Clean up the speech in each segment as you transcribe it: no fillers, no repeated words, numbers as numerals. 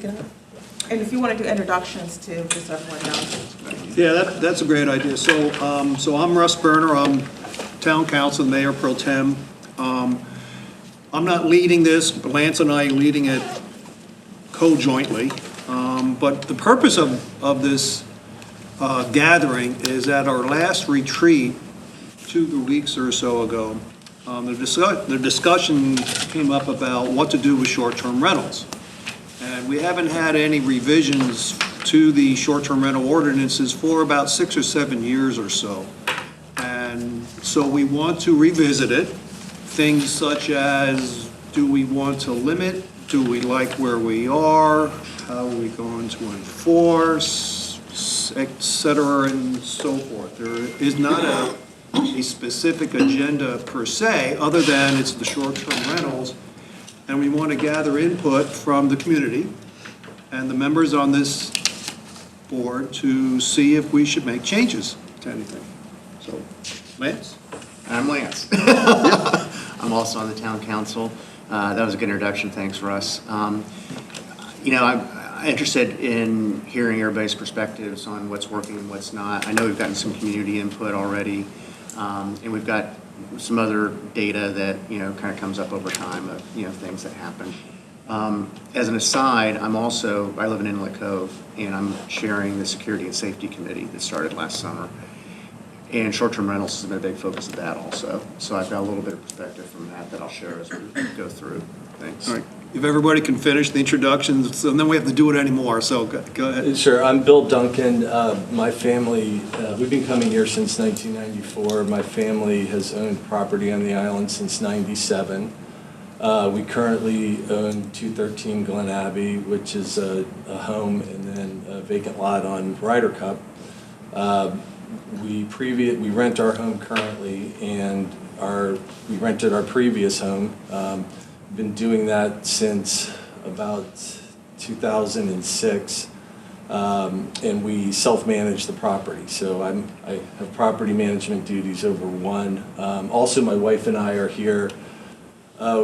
And if you want to do introductions too, just so everyone knows. Yeah, that's a great idea. So, I'm Russ Berner. I'm Town Council, Mayor Pro Tem. I'm not leading this, but Lance and I are leading it co-jointly. But the purpose of this gathering is at our last retreat 2 weeks or so ago, the discussion came up about what to do with short-term rentals. And we haven't had any revisions to the short-term rental ordinances for about 6 or 7 years or so. And so we want to revisit it. Things such as, do we want to limit? Do we like where we are? How are we going to enforce, et cetera, and so forth? There is not a specific agenda per se, other than it's the short-term rentals. And we want to gather input from the community and the members on this board to see if we should make changes to anything. So, Lance? I'm Lance. I'm also on the town council. That was a good introduction. Thanks, Russ. I'm interested in hearing everybody's perspectives on what's working and what's not. I know we've gotten some community input already, and we've got some other data that, kind of comes up over time of, things that happen. As an aside, I live in Inlet Cove, and I'm chairing the Security and Safety Committee that started last summer. And short-term rentals has been a big focus of that also. So I've got a little bit of perspective from that I'll share as we go through. Thanks. All right. If everybody can finish the introductions, and then we have to do it anymore, so go ahead. Sure. I'm Bill Duncan. My family, we've been coming here since 1994. My family has owned property on the island since '97. We currently own 213 Glen Abbey, which is a home, and then a vacant lot on Ryder Cup. We rent our home currently, and we rented our previous home. Been doing that since about 2006, and we self-manage the property. So I have property management duties over one. Also, my wife and I are here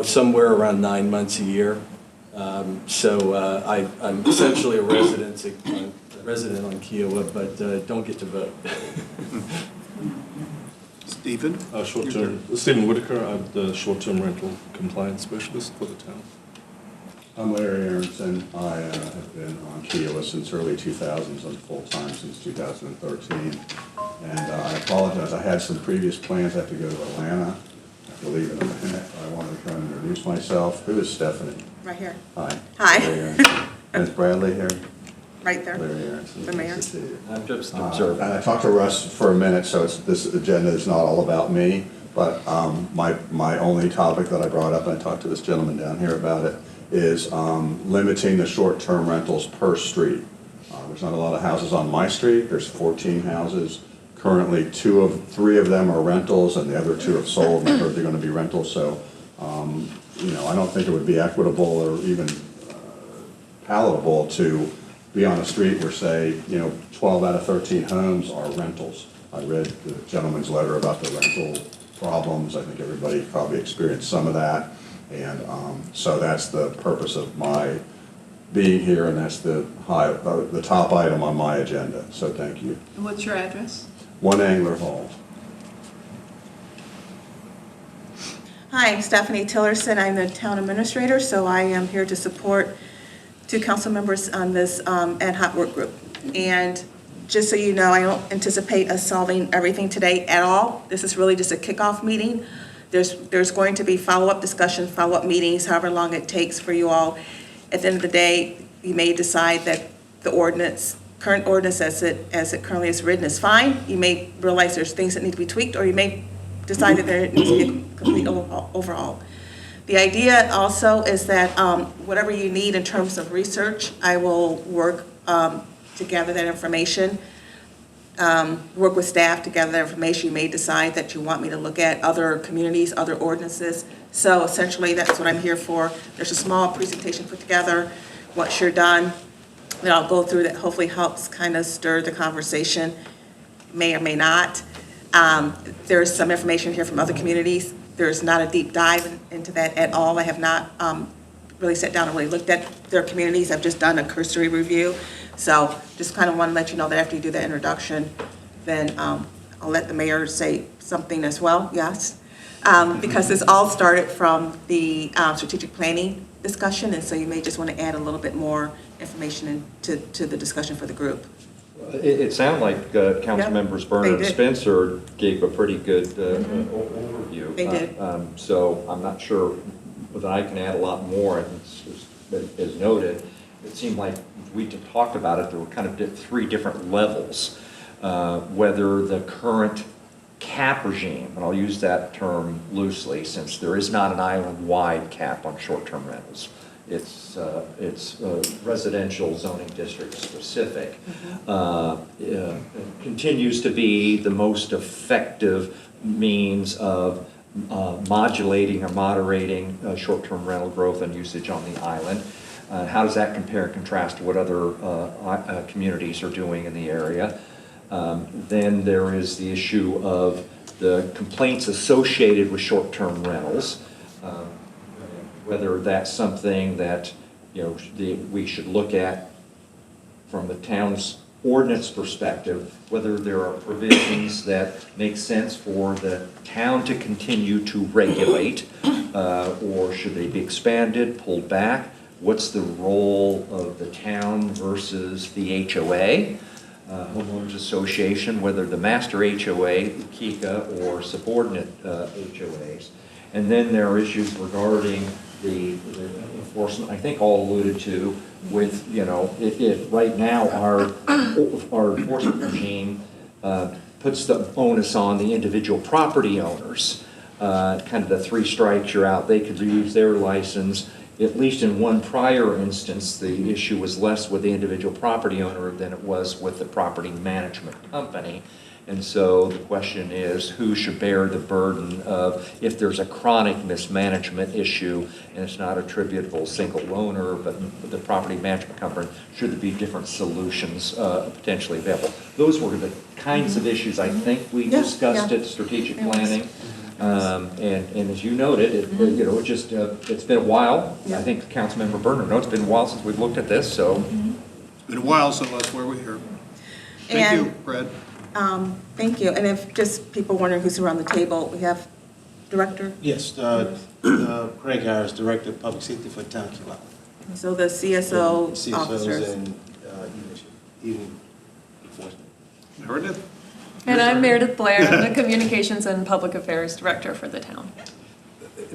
somewhere around 9 months a year. So I'm essentially a resident on Kiawah, but don't get to vote. Stephen? Stephen Whitaker. I'm the short-term rental compliance specialist for the town. I'm Larry Aronson. I have been on Kiawah since early 2000s. I'm full-time since 2013. And I apologize. I had some previous plans. I have to go to Atlanta. I have to leave in a minute. I wanted to try and introduce myself. Who is Stephanie? Right here. Hi. Hi. And is Bradley here? Right there. Larry Aronson. The mayor. Nice to see you. I'm just observing. And I talked to Russ for a minute, so this agenda is not all about me, but my only topic that I brought up, and I talked to this gentleman down here about it, is limiting the short-term rentals per street. There's not a lot of houses on my street. There's 14 houses. Currently, 3 of them are rentals, and the other 2 have sold, and I heard they're going to be rentals. So, I don't think it would be equitable or even palatable to be on a street where, say, 12 out of 13 homes are rentals. I read the gentleman's letter about the rental problems. I think everybody probably experienced some of that. And so that's the purpose of my being here, and that's the top item on my agenda. So thank you. And what's your address? 1 Angler Hall. Hi, I'm Stephanie Tillerson. I'm the town administrator, so I am here to support 2 council members on this ad hoc work group. And just so you know, I don't anticipate us solving everything today at all. This is really just a kickoff meeting. There's going to be follow-up discussions, follow-up meetings, however long it takes for you all. At the end of the day, you may decide that the current ordinance as it currently is written is fine. You may realize there's things that need to be tweaked, or you may decide that there needs to be a complete overhaul. The idea also is that whatever you need in terms of research, I will work to gather that information, work with staff to gather that information. You may decide that you want me to look at other communities, other ordinances. So essentially, that's what I'm here for. There's a small presentation put together, once you're done, that I'll go through that hopefully helps kind of stir the conversation, may or may not. There's some information here from other communities. There's not a deep dive into that at all. I have not really sat down and really looked at their communities. I've just done a cursory review. So just kind of want to let you know that after you do that introduction, then I'll let the mayor say something as well, yes. Because this all started from the strategic planning discussion, and so you may just want to add a little bit more information to the discussion for the group. It sounded like council members Berner and did. Spencer gave a pretty good overview. They did. So I'm not sure that I can add a lot more. And as noted, it seemed like we talked about it, there were kind of three different levels. Whether the current cap regime, and I'll use that term loosely since there is not an island-wide cap on short-term rentals. It's residential zoning district specific. Continues to be the most effective means of modulating or moderating short-term rental growth and usage on the island. How does that compare and contrast to what other communities are doing in the area? Then there is the issue of the complaints associated with short-term rentals. Whether that's something that, we should look at from the town's ordinance perspective, whether there are provisions that make sense for the town to continue to regulate, or should they be expanded, pulled back? What's the role of the town versus the HOA, homeowners association, whether the master HOA, KICA, or subordinate HOAs? And then there are issues regarding the enforcement, I think all alluded to, with, right now our enforcement regime puts the onus on the individual property owners. Kind of the 3 strikes, you're out, they could lose their license. At least in one prior instance, the issue was less with the individual property owner than it was with the property management company. And so the question is, who should bear the burden of, if there's a chronic mismanagement issue and it's not attributable single owner, but the property management company, should there be different solutions potentially available? Those were the kinds of issues I think we discussed at strategic planning. And as you noted, it's been a while. I think Councilmember Berner knows it's been a while since we've looked at this, so. It's been a while, so that's why we're here. Thank you, Brad. Thank you. And if just people wondering who's around the table, we have Director. Yes, Craig Harris, Director of Public Safety for Town Kiawah. So the CSO CSOs officers. and evening enforcement. Meredith? And I'm Meredith Blair, I'm the Communications and Public Affairs Director for the town.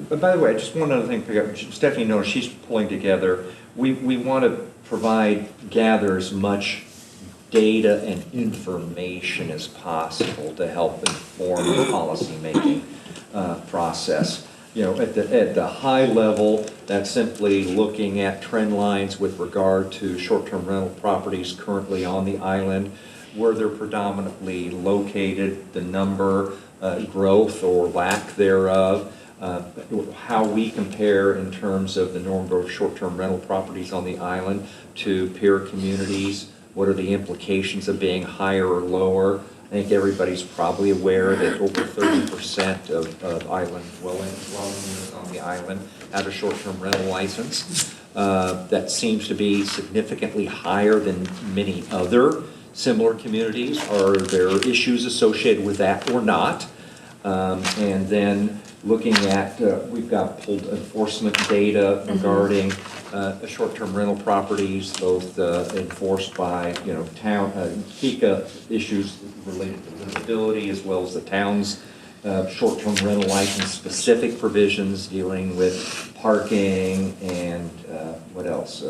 But by the way, just one other thing, Stephanie knows she's pulling together. We want to gather as much data and information as possible to help inform the policymaking process. At the high level, that's simply looking at trend lines with regard to short-term rental properties currently on the island, where they're predominantly located, the number, growth or lack thereof, how we compare in terms of the number of short-term rental properties on the island to peer communities. What are the implications of being higher or lower? I think everybody's probably aware that over 30% of island dwelling units on the island have a short-term rental license. That seems to be significantly higher than many other similar communities. Are there issues associated with that or not? And then looking at, we've got pulled enforcement data regarding short-term rental properties, both enforced by, town, KICA issues related to livability, as well as the town's short-term rental license specific provisions dealing with parking and what else?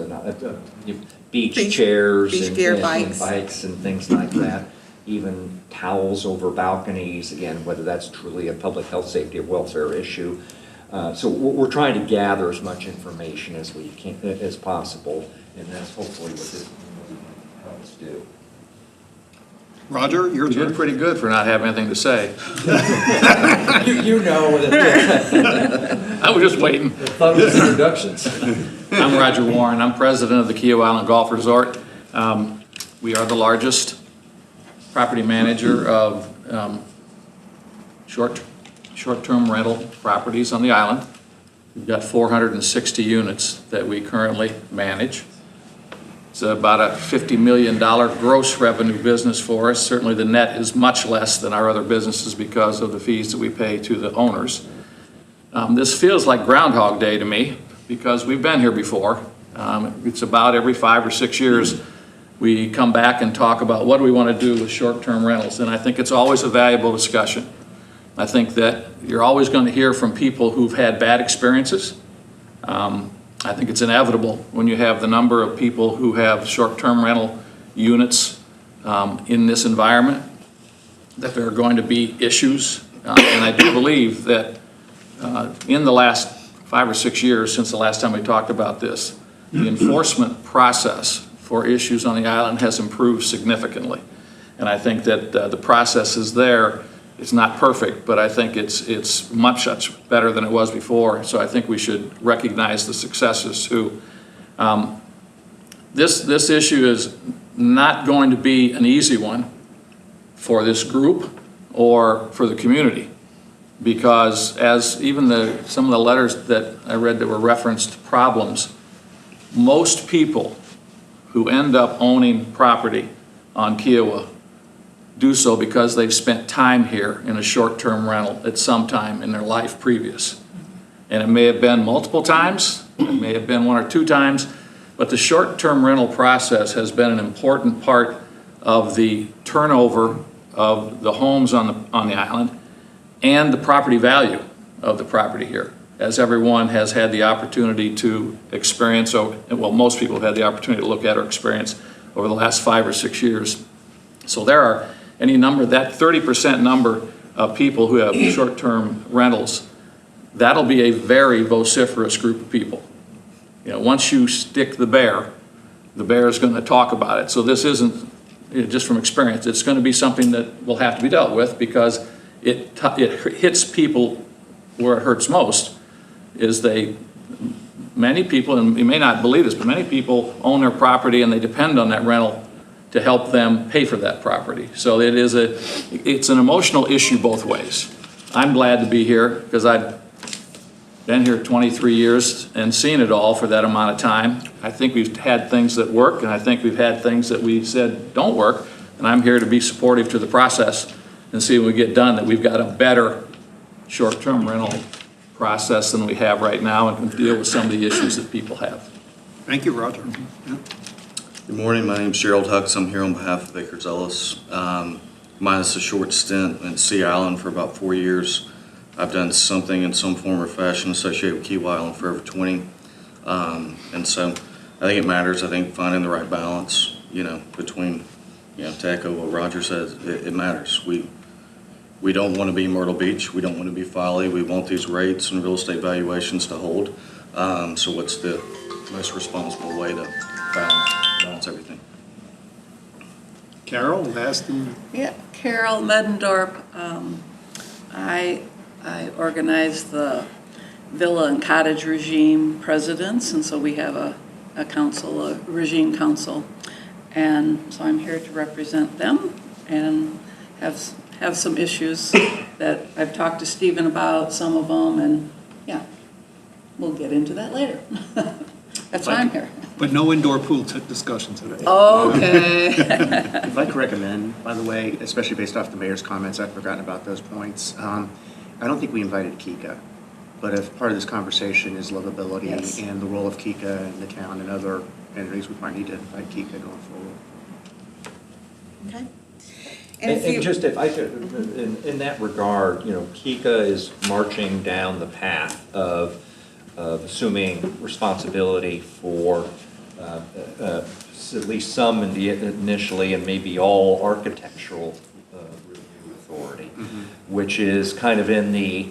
Beach chairs beach and, gear, and bikes. bikes and things like that. Even towels over balconies, again, whether that's truly a public health, safety, or welfare issue. So we're trying to gather as much information as we can, as possible, and that's hopefully what this helps do. Roger, your You did turn. pretty good for not having anything to say. You know that. I was just waiting. Thunderous introductions. I'm Roger Warren. I'm president of the Kiawah Island Golf Resort. We are the largest property manager of short-term rental properties on the island. We've got 460 units that we currently manage. It's about a $50 million gross revenue business for us. Certainly the net is much less than our other businesses because of the fees that we pay to the owners. This feels like Groundhog Day to me because we've been here before. It's about every 5 or 6 years we come back and talk about what do we want to do with short-term rentals, and I think it's always a valuable discussion. I think that you're always going to hear from people who've had bad experiences. I think it's inevitable when you have the number of people who have short-term rental units in this environment that there are going to be issues. And I do believe that in the last 5 or 6 years since the last time we talked about this, the enforcement process for issues on the island has improved significantly. And I think that the process is there. It's not perfect, but I think it's much better than it was before. So I think we should recognize the successes too. This issue is not going to be an easy one for this group or for the community, because as even some of the letters that I read that were referenced problems, most people who end up owning property on Kiawah do so because they've spent time here in a short-term rental at some time in their life previous. And it may have been multiple times, it may have been 1 or 2 times, but the short-term rental process has been an important part of the turnover of the homes on the island and the property value of the property here, as everyone has had the opportunity to experience, well, most people have had the opportunity to look at or experience over the last 5 or 6 years. So there are any number, that 30% number of people who have short-term rentals, that'll be a very vociferous group of people. You know, once you stick the bear is going to talk about it. So this isn't, just from experience, it's going to be something that will have to be dealt with because it hits people where it hurts most. Many people, and you may not believe this, but many people own their property and they depend on that rental to help them pay for that property. So it's an emotional issue both ways. I'm glad to be here because I've been here 23 years and seen it all for that amount of time. I think we've had things that work, and I think we've had things that we said don't work, and I'm here to be supportive to the process and see when we get done that we've got a better short-term rental process than we have right now and can deal with some of the issues that people have. Thank you, Roger. Yeah. Good morning, my name's Gerald Hux. I'm here on behalf of Baker Ellis. Minus a short stint in Sea Island for about 4 years. I've done something in some form or fashion associated with Kiawah Island for over 20. And so I think it matters. I think finding the right balance, between, to echo what Roger says, it matters. We don't want to be Myrtle Beach. We don't want to be Folly. We want these rates and real estate valuations to hold. So what's the most responsible way to balance everything? Carol, last and Yeah, Carol Medendorp. I organize the Villa and Cottage Regime presidents, and so we have a council, a regime council. And so I'm here to represent them and have some issues that I've talked to Stephen about, some of them, and yeah, we'll get into that later. That's why I'm here. but no indoor pool discussion today. Okay. If I could recommend, by the way, especially based off the mayor's comments, I've forgotten about those points. I don't think we invited Kika, but if part of this conversation is livability Yes. and the role of Kika in the town and other entities, we might need to invite Kika going forward. Okay. And just if I could, in that regard, Kika is marching down the path of assuming responsibility for at least some initially and maybe all architectural review authority, which is kind of in the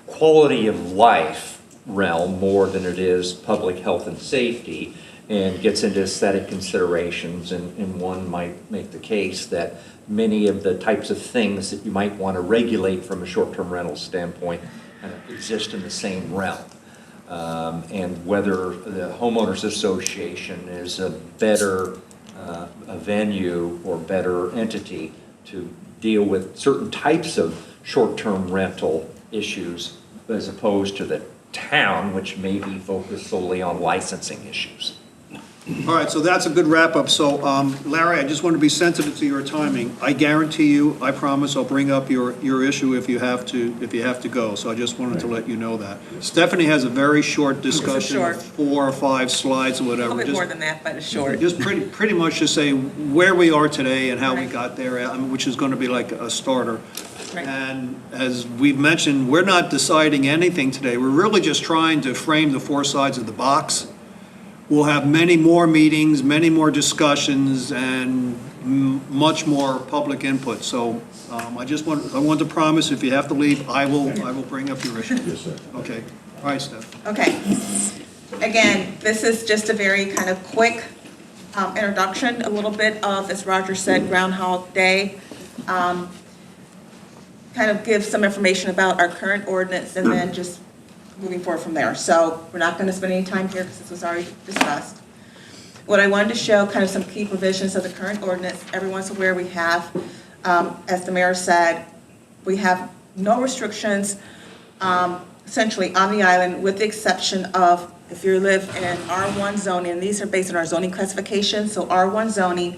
quality of life realm more than it is public health and safety, and gets into aesthetic considerations, and one might make the case that many of the types of things that you might want to regulate from a short-term rental standpoint kind of exist in the same realm. And whether the homeowners association is a better a venue or better entity to deal with certain types of short-term rental issues as opposed to the town, which may be focused solely on licensing issues. All right, so that's a good wrap-up. So, Larry, I just want to be sensitive to your timing. I guarantee you, I promise I'll bring up your issue if you have to go. So I just wanted to let you know that. Stephanie has a very short discussion, short. of 4 or 5 slides or A whatever. little bit Just- more than that, but it's short. Just pretty much to say where we are today and how we got there, which is going to be like a starter. Right. And as we've mentioned, we're not deciding anything today. We're really just trying to frame the 4 sides of the box. We'll have many more meetings, many more discussions, and much more public input. So I want to promise, if you have to leave, I will bring up your issue. Yes, sir. Okay. All right, Steph. Okay. Again, this is just a very kind of quick introduction, a little bit of, as Roger said, Groundhog Day. Kind of give some information about our current ordinance and then just moving forward from there. So we're not going to spend any time here because this was already discussed. What I wanted to show, kind of some key provisions of the current ordinance. Everyone's aware we have, as the mayor said, we have no restrictions essentially on the island, with the exception of if you live in R1 zoning, and these are based on our zoning classification, so R1 zoning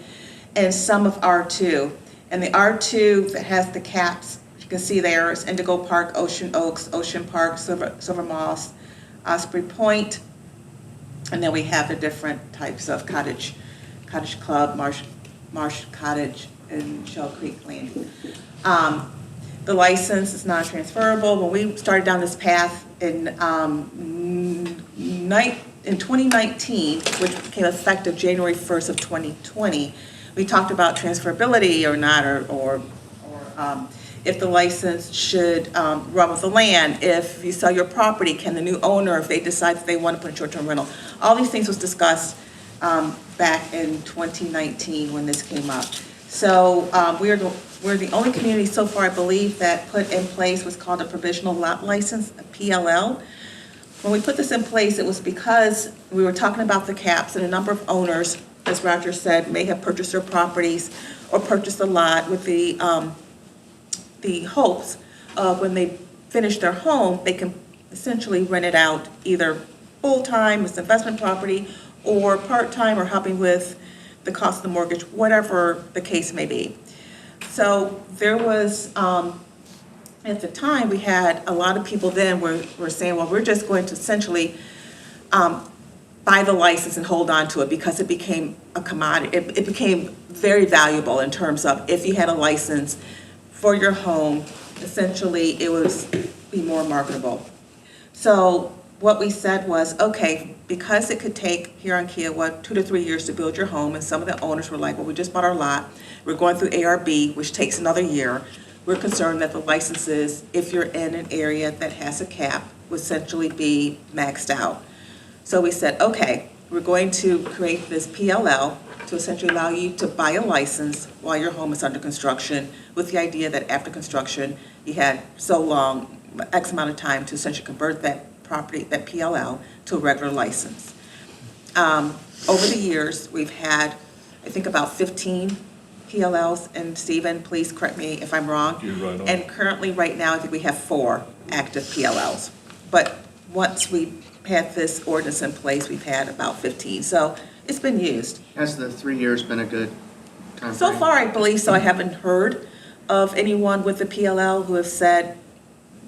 and some of R2. And the R2 that has the caps, you can see there is Indigo Park, Ocean Oaks, Ocean Park, Silver Moss, Osprey Point, and then we have the different types of cottage club, marsh cottage, and Shell Creek Landing. The license is non-transferable. When we started down this path in 2019, which became effective January 1st of 2020, we talked about transferability or not, or if the license should run with the land, if you sell your property, can the new owner, if they decide that they want to put a short-term rental, all these things was discussed back in 2019 when this came up. So we're the only community so far, I believe, that put in place what's called a provisional lot license, a PLL. When we put this in place, it was because we were talking about the caps, and a number of owners, as Roger said, may have purchased their properties or purchased a lot with the hopes of when they finish their home, they can essentially rent it out either full-time as investment property or part-time or helping with the cost of the mortgage, whatever the case may be. So there was, at the time, we had a lot of people then were saying, well, we're just going to essentially buy the license and hold on to it because it became a commodity. It became very valuable in terms of if you had a license for your home, essentially it would be more marketable. So what we said was, okay, because it could take here on Kiawah 2 to 3 years to build your home, and some of the owners were like, well, we just bought our lot, we're going through ARB, which takes another year. We're concerned that the licenses, if you're in an area that has a cap, would essentially be maxed out. So we said, okay, we're going to create this PLL to essentially allow you to buy a license while your home is under construction, with the idea that after construction, you had so long, X amount of time to essentially convert that property, that PLL, to a regular license. Over the years, we've had, I think, about 15 PLLs, and Stephen, please correct me if I'm wrong. You're right on. And currently, right now, I think we have 4 active PLLs. But once we had this ordinance in place, we've had about 15. So it's been used. Has the 3 years been a good time So frame? far, I believe so. I haven't heard of anyone with the PLL who have said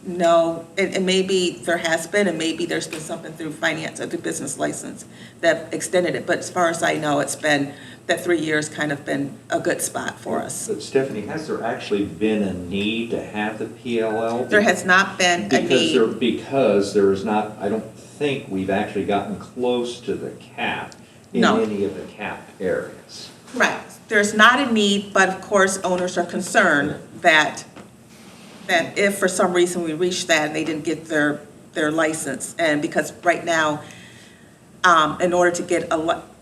no, and maybe there has been, and maybe there's been something through finance or through business license that extended it. But as far as I know, it's been, that 3 years kind of been a good spot for us. But Stephanie, has there actually been a need to have the PLL? There has not been a need. Because there is not, I don't think we've actually gotten close to the cap in No. any of the capped areas. Correct. There's not a need, but of course, owners are concerned that if for some reason we reach that and they didn't get their license, and because right now, in order to get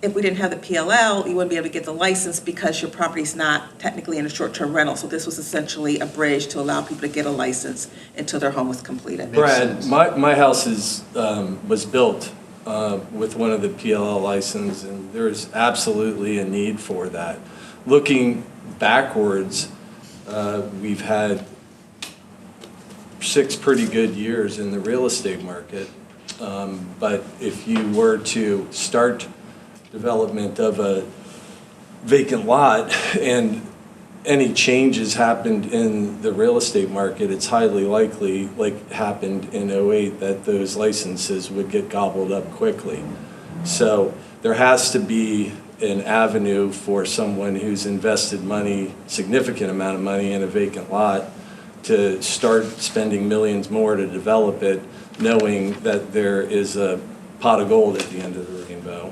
if we didn't have the PLL, you wouldn't be able to get the license because your property's not technically in a short-term rental. So this was essentially a bridge to allow people to get a license until their home was completed. Brad, my house was built with one of the PLL licenses, and there is absolutely a need for that. Looking backwards, we've had 6 pretty good years in the real estate market. But if you were to start development of a vacant lot and any changes happened in the real estate market, it's highly likely, like happened in '08, that those licenses would get gobbled up quickly. So there has to be an avenue for someone who's invested money, significant amount of money in a vacant lot, to start spending millions more to develop it, knowing that there is a pot of gold at the end of the rainbow.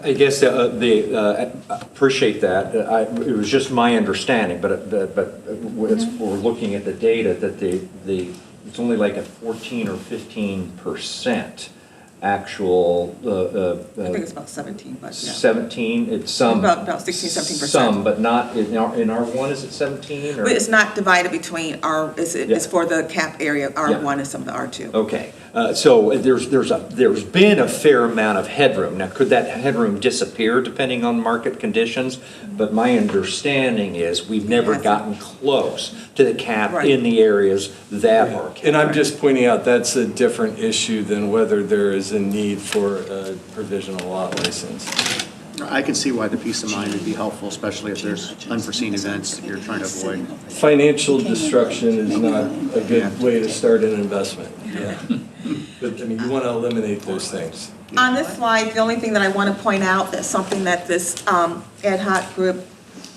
I guess appreciate that. It was just my understanding, but we're looking at the data that it's only like a 14 or 15% actual. I think it's about 17, but yeah. 17. It's some. About 16, 17%. Some, but not in R1. Is it 17? Or? But it's not divided between it's for the cap area, R1 and some of the R2. Okay, so there's been a fair amount of headroom. Now, could that headroom disappear depending on market conditions? But my understanding is we've never gotten close to the cap in the areas that are capped. And I'm just pointing out that's a different issue than whether there is a need for a provisional lot license. I can see why the peace of mind would be helpful, especially if there's unforeseen events that you're trying to avoid. Financial destruction is not a good way to start an investment. Yeah. But, I mean, you want to eliminate those things. On this slide, the only thing that I want to point out that's something that this ad hoc group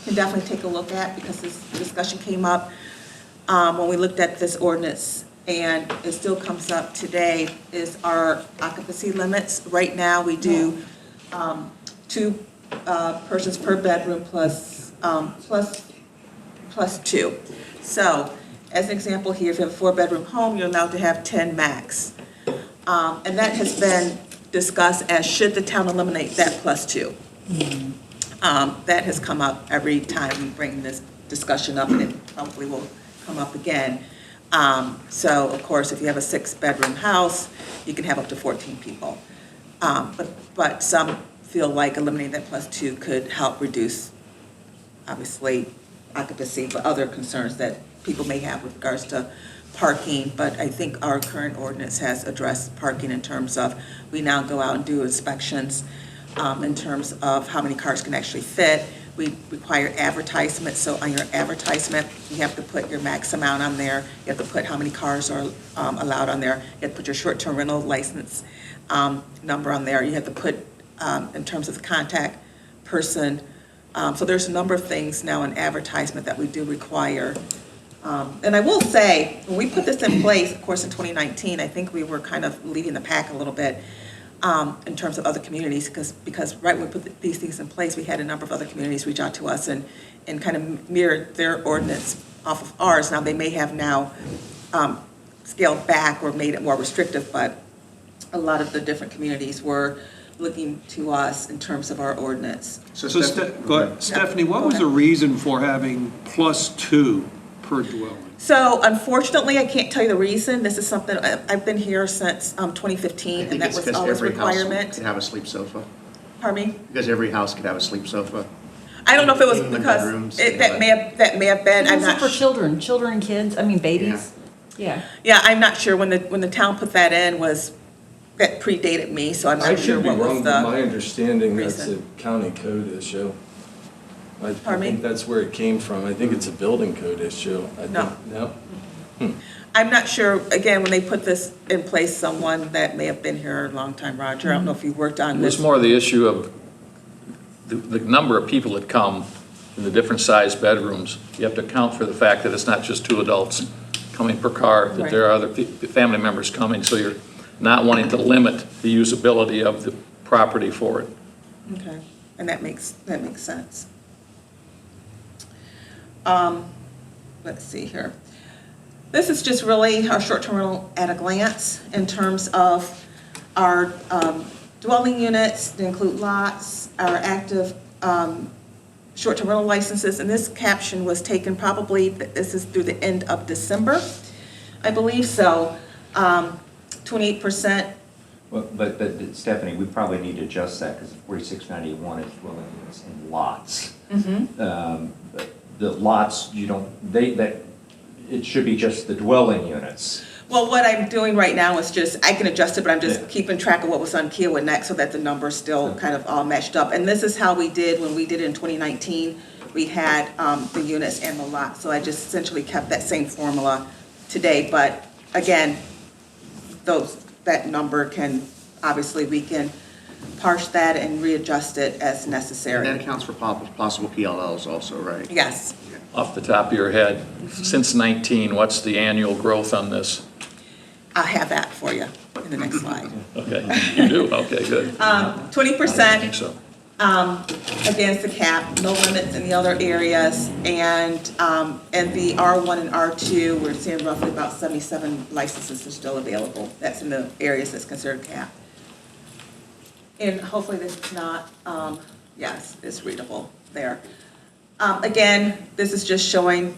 can definitely take a look at, because this discussion came up when we looked at this ordinance, and it still comes up today, is our occupancy limits. Right now, we do 2 persons per bedroom plus 2. So, as an example here, if you have a 4-bedroom home, you're allowed to have 10 max. And that has been discussed as, should the town eliminate that plus 2? That has come up every time we bring this discussion up, and it probably will come up again. So, of course, if you have a 6-bedroom house, you can have up to 14 people. But some feel like eliminating that plus 2 could help reduce, obviously, occupancy, but other concerns that people may have with regards to parking. But I think our current ordinance has addressed parking in terms of, we now go out and do inspections in terms of how many cars can actually fit. We require advertisement, so on your advertisement, you have to put your max amount on there. You have to put how many cars are allowed on there. You have to put your short-term rental license number on there. You have to put, in terms of the contact person. So there's a number of things now in advertisement that we do require. And I will say, when we put this in place, of course, in 2019, I think we were kind of leading the pack a little bit in terms of other communities, because right when we put these things in place, we had a number of other communities reach out to us and kind of mirrored their ordinance off of ours. Now, they may have now scaled back or made it more restrictive, but a lot of the different communities were looking to us in terms of our ordinance. Stephanie, what was the reason for having +2 per dwelling? So unfortunately, I can't tell you the reason. This is something, I've been here since 2015, and that was always a requirement. Could have a sleep sofa. Pardon me? Because every house could have a sleep sofa. I don't know if it was In the because, bedrooms, that may have been, I'm not. For children and kids, I mean, babies. Yeah. Yeah, I'm not sure when the town put that in that predated me, so I'm I not sure could be what was wrong, but my the. understanding that's a reason. county code issue. I Pardon me? think that's where it came from. I think it's a building code issue. No. No? I'm not sure, again, when they put this in place, someone that may have been here a long time, Roger, I don't know if you worked on It this. was more the issue of the number of people that come in the different size bedrooms. You have to account for the fact that it's not just 2 adults coming per car, that there are other family members coming, so you're not wanting to limit the usability of the property for it. Okay, and that makes sense. Let's see here. This is just really our short-term rental at a glance in terms of our dwelling units, to include lots, our active short-term rental licenses, and this caption was taken probably, this is through the end of December, I believe, so 28%. Well, but Stephanie, we probably need to adjust that because 4691 is dwelling units in lots. Mm-hmm. The lots, you don't, it should be just the dwelling units. Well, what I'm doing right now is just, I can adjust it, but I'm just keeping track of what was on Kiawah next so that the numbers still kind of all matched up. And this is how we did when we did it in 2019. We had the units and the lot, so I just essentially kept that same formula today. But again, that number can, obviously, we can parse that and readjust it as And necessary. that accounts for possible PLLs also, right? Yes. Off the top of your head, since 19, what's the annual growth on this? I'll have that for you in the next slide. Okay, you do, okay, good. 20%. I think so. Against the cap, no limits in the other areas, and the R1 and R2, we're seeing roughly about 77 licenses are still available. That's in the areas that's considered cap. And hopefully this is not, yes, it's readable there. Again, this is just showing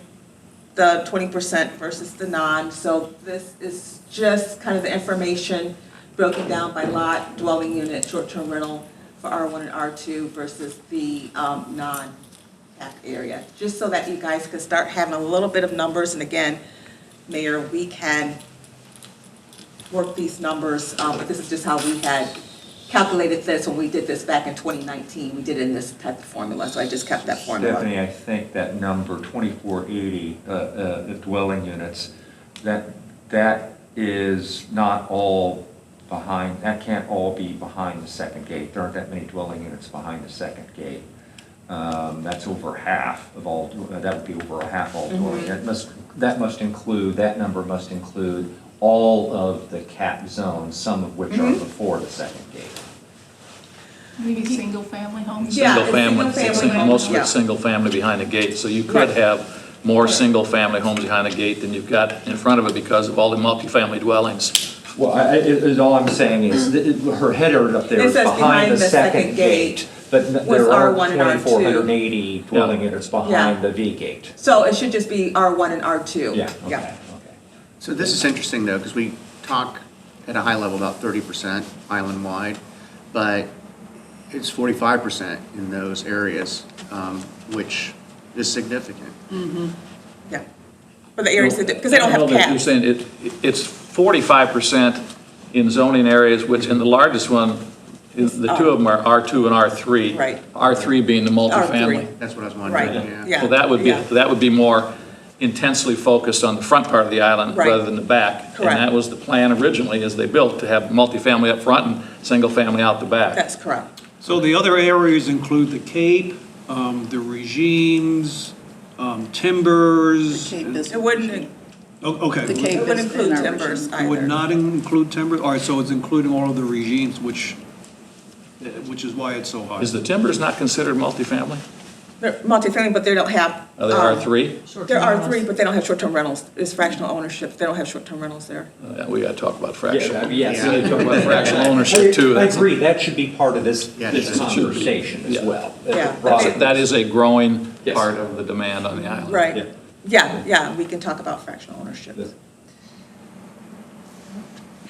the 20% versus the non, so this is just kind of the information broken down by lot, dwelling unit, short-term rental for R1 and R2 versus the non-cap area, just so that you guys can start having a little bit of numbers. And again, Mayor, we can work these numbers, but this is just how we had calculated this when we did this back in 2019. We did it in this type of formula, so I just kept that formula. Stephanie, I think that number 2480, the dwelling units, that is not all behind, that can't all be behind the second gate. There aren't that many dwelling units behind the second gate. That's over half of all, that would be over half all dwelling. That number must include all of the cap zones, some of which are before the second gate. Maybe single-family homes? Yeah, Single family, it's single-family homes, most of yeah. it's single family behind the gate, so you could have more single family homes behind the gate than you've got in front of it because of all the multifamily dwellings. Well, all I'm saying is, her header up there It is says behind the second gate, but with there are R1 and R2. 2,480 dwelling units behind the V gate. So it should just be R1 and R2. Yeah, okay. So this is interesting though, because we talk at a high level about 30% island-wide, but it's 45% in those areas, which is significant. Yeah. For the areas, because they don't have You're caps. saying it's 45% in zoning areas, which in the largest one, the two of them are R2 and R3. Right. R3 being the multifamily. R3. That's what I was wondering, Right, yeah. yeah. So that would be more intensely focused on the front part of the island Right. rather than the back. Correct. And that was the plan originally as they built, to have multifamily up front and single family out the back. That's correct. So the other areas include the Cape, the regimes, timbers. It wouldn't, Okay. The Cape it wouldn't is in include our timbers regime. It would either. not include timber? All right, so it's including all of the regimes, which is why it's so high. Is the timbers not considered multifamily? They're multifamily, but they don't have. Are they R3? There are three, but they don't have short-term rentals. It's fractional ownership. They don't have short-term rentals there. We gotta talk about fractional. Yes. We need to talk about fractional ownership too. I agree, that should be part of this Yeah, this it should be. conversation as Yeah. well. Yeah. That is a growing Yes. part of the demand on the island. Right. Yeah, we can talk about fractional ownership. Yes.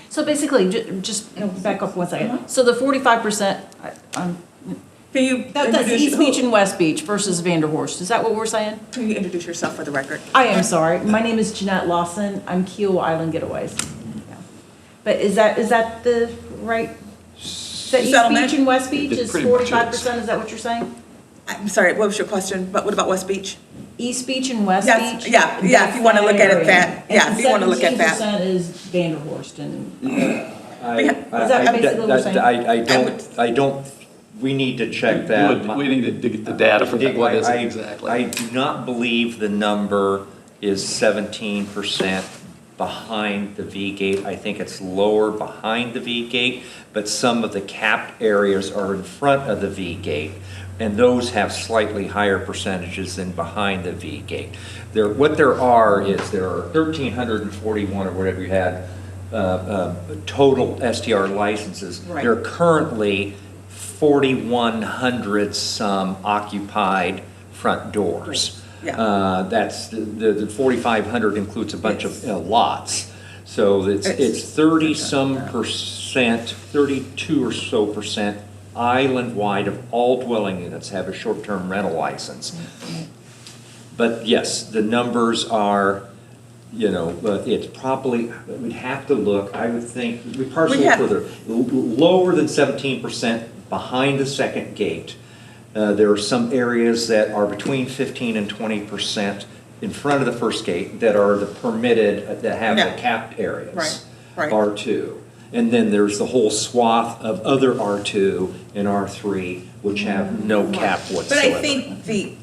So basically, just back up one second. So the 45%, Can you that's introduce, East Beach and West Beach versus Vanderhorst. Is that what we're saying? can you introduce yourself for the record? I am sorry. My name is Jeanette Lawson. I'm Kiawah Island Getaways. Yeah. But is that the right? The East Settlement? Beach and West Beach is Pretty much is. 45%? Is that what you're saying? I'm sorry, what was your question? But what about West Beach? East Beach and West Yes, Beach? yeah, if you wanna look at it that- yeah, if you wanna look at that. 17% is Vanderhorst and, Is that basically what we're saying? I don't, we need to check that. We need to get the data for that. What is it exactly? I do not believe the number is 17% behind the V gate. I think it's lower behind the V gate, but some of the capped areas are in front of the V gate, and those have slightly higher percentages than behind the V gate. What there are 1,341 or whatever you had, total STR licenses. Right. There are currently 4,100 some occupied front doors. Yeah. That's, the 4,500 includes a bunch of lots. So it's 30-some percent, 32 or so percent island-wide of all dwelling units have a short-term rental license. But yes, the numbers are it's probably, we'd have to look, I would think, we parse a We little have- further, lower than 17% behind the second gate. There are some areas that are between 15 and 20% in front of the first gate that are the permitted, that have Yeah. the capped areas. Right. R2. And then there's the whole swath of other R2 and R3, which have no cap But whatsoever. I think the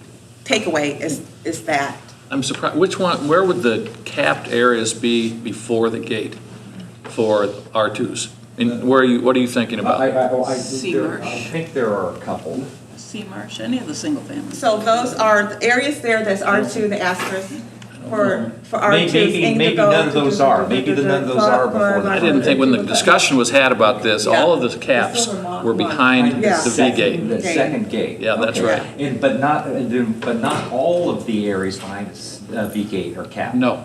takeaway is that, I'm surprised, where would the capped areas be before the gate for R2s? And what are you thinking about? I think there are a couple. Sea Marsh, any of the single families. so those are the areas there, that's R2, the asterisk, for R2. Maybe none of those are. Maybe none of those are before the. I didn't think when the discussion was had about this, all of the caps were behind Yeah. the V gate. The second gate. Yeah, that's Okay. right. But not all of the areas behind V gate are capped. No,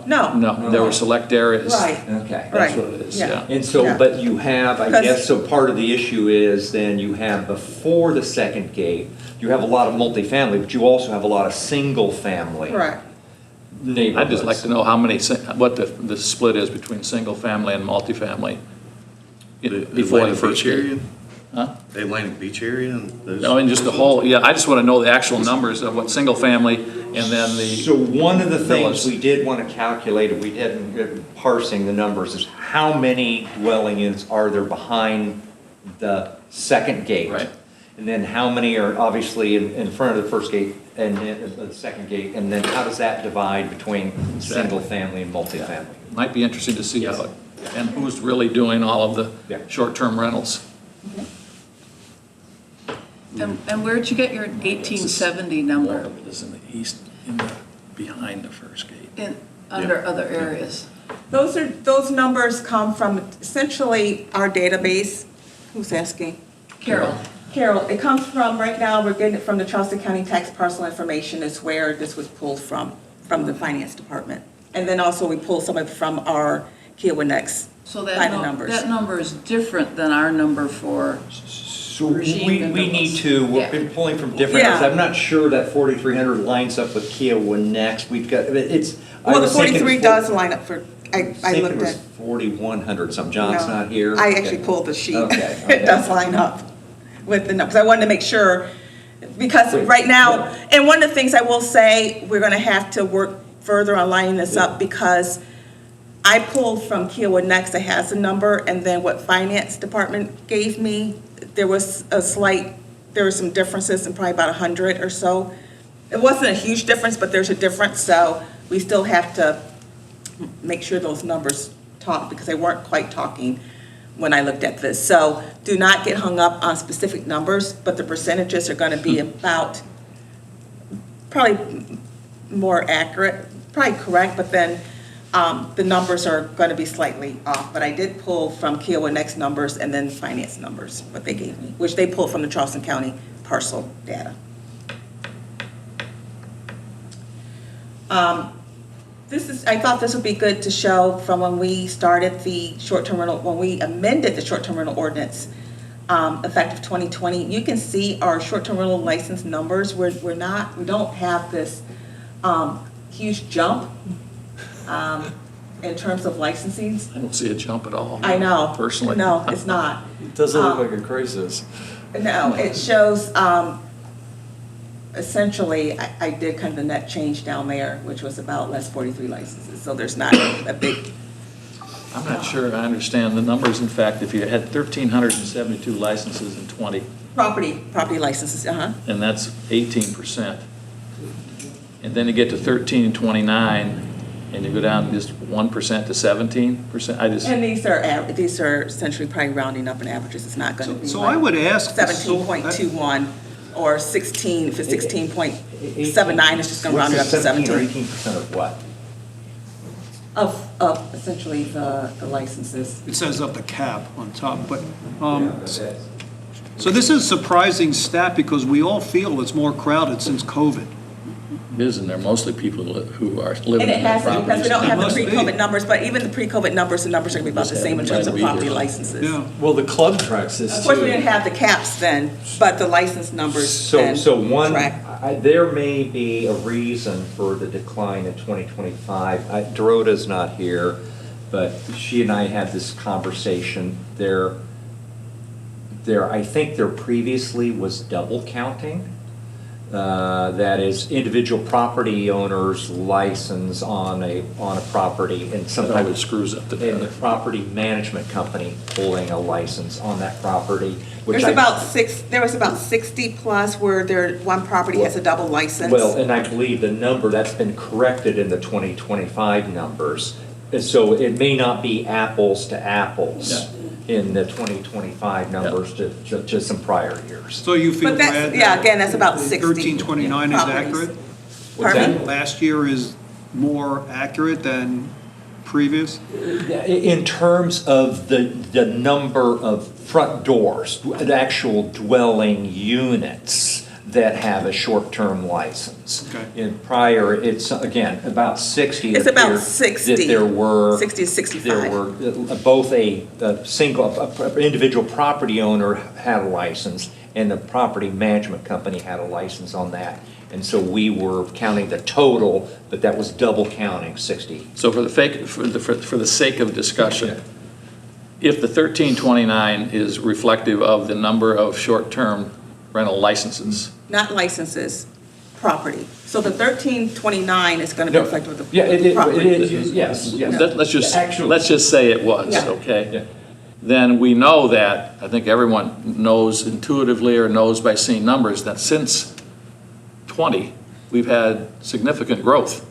there were select areas. Right. Okay. That's Right. what it is, Yeah. yeah. And so, Yeah. but you have, I Because- guess, so part of the issue is then you have before the second gate, you have a lot of multifamily, but you also have a lot of single-family Correct. neighborhoods. I'd just like to know what the split is between single-family and multifamily before the first Beach area? gate. Huh? The Atlantic Beach area and those. No, and just the whole, yeah, I just want to know the actual numbers of what single-family and then So the, one of the villas. things we did want to calculate, and we didn't, parsing the numbers, is how many dwelling units are there behind the second gate? Right. And then how many are obviously in front of the first gate and then the second gate? And then how does that divide between single family and multifamily? might be interesting to see how, and who's really doing all of the Yeah. short-term rentals. And where'd you get your 1870 number Is in the east, behind the first gate. under other areas? Those numbers come from essentially our database. Who's asking? Carol? Carol, it comes from, right now, we're getting it from the Charleston County Tax Parcel Information is where this was pulled from the Finance Department. And then also we pulled some of it from our Kiawah Next So by that, the numbers. that number is different than our number for, So we Regime and need villas. to, we've Yeah. been pulling from different, Yeah. I'm not sure that 4,300 lines up with Kiawah Next. We've got, it's. I Well, the was thinking 43 four- does line up for, I thinking looked it was at. 4,100 something. John's No, not here. I Okay. actually pulled the sheet. Okay, It does line up with the numbers. I wanted to make sure, because right now, and one of the things I will say, we're gonna have to work further on lining this up because I pulled from Kiawah Next that has a number, and then what Finance Department gave me, there was there were some differences in probably about 100 or so. It wasn't a huge difference, but there's a difference, so we still have to make sure those numbers talk, because they weren't quite talking when I looked at this. So do not get hung up on specific numbers, but the percentages are gonna be about, probably more accurate, probably correct, but then the numbers are gonna be slightly off. But I did pull from Kiawah Next numbers and then finance numbers, what they gave me, which they pulled from the Charleston County parcel data. I thought this would be good to show from when we started the short-term rental, when we amended the short-term rental ordinance, effective 2020. You can see our short-term rental license numbers. We don't have this huge jump in terms of licensing. I don't see a jump at all. I know. Personally. No, it's not. It doesn't look like a crisis. No, it shows, essentially, I did kind of the net change down there, which was about less 43 licenses, so there's not a big, I'm not sure I understand the numbers. In fact, if you had 1,372 licenses in 20, property licenses, and that's 18%. And then you get to 13 and 29, and you go down just 1% to 17%. And these are essentially probably rounding up in averages, it's not gonna be So like I would ask. 17.21 or 16, if it's 16.79, it's just gonna round it up to 17 or 17. 18% of what? Of essentially the licenses. It says up the cap on top, but, so this is a surprising stat because we all feel it's more crowded since COVID. is, and they're mostly people who are living And it in their has to, because we properties. don't have the Must be. pre-COVID numbers, but even the pre-COVID numbers, the numbers are gonna be about the same in terms of property licenses. Yeah. Well, the club tracks this too. Of course, we didn't have the caps then, but the license numbers then So one, track. there may be a reason for the decline in 2025. Dorota's not here, but she and I had this conversation. I think there previously was double counting. That is, individual property owners' license on a property, and That sometimes always screws up the and the data. property management company holding a license on that property. which There I- was about 60 plus where one property has a double license. Well, and I believe the number, that's been corrected in the 2025 numbers. And so it may not be apples to apples in the 2025 numbers to some prior years. So you feel, But that's, Brad, yeah, that again, that's about 60. 1329 is properties. accurate? What's Pardon me? that? Last year is more accurate than previous? In terms of the number of front doors, the actual dwelling units that have a short-term license. Okay. In prior, it's, again, about 60. It's about appeared 60. That there were. 60 to 65. There were both a individual property owner had a license, and the property management company had a license on that. And so we were counting the total, but that was double counting 60. So for the sake of discussion, if the 1329 is reflective of the number of short-term rental licenses, Not licenses, property. So the 1329 is gonna be No. reflective of the Yeah, it property. is, yes. let's just say it was, Yeah. okay? Yeah. Then we know that, I think everyone knows intuitively or knows by seeing numbers, that since 20, we've had significant growth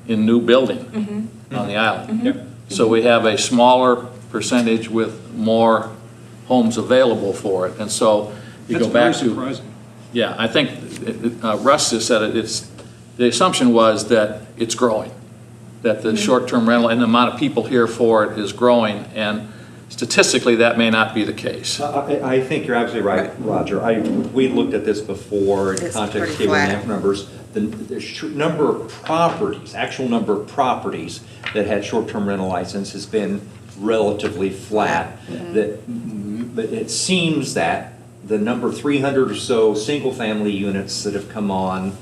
in new building on the island. Yep. So we have a smaller percentage with more homes available for it. And so you That's go very back to, surprising. yeah, I think Russ just said it, the assumption was that it's growing, that the short-term rental and the amount of people here for it is growing, and statistically, that may not be the case. I think you're absolutely right, Roger. We looked at this before in It's context of pretty flat. numbers. The number of properties, actual number of properties that had short-term rental license has been relatively flat. But it seems that the number 300 or so single-family units that have come on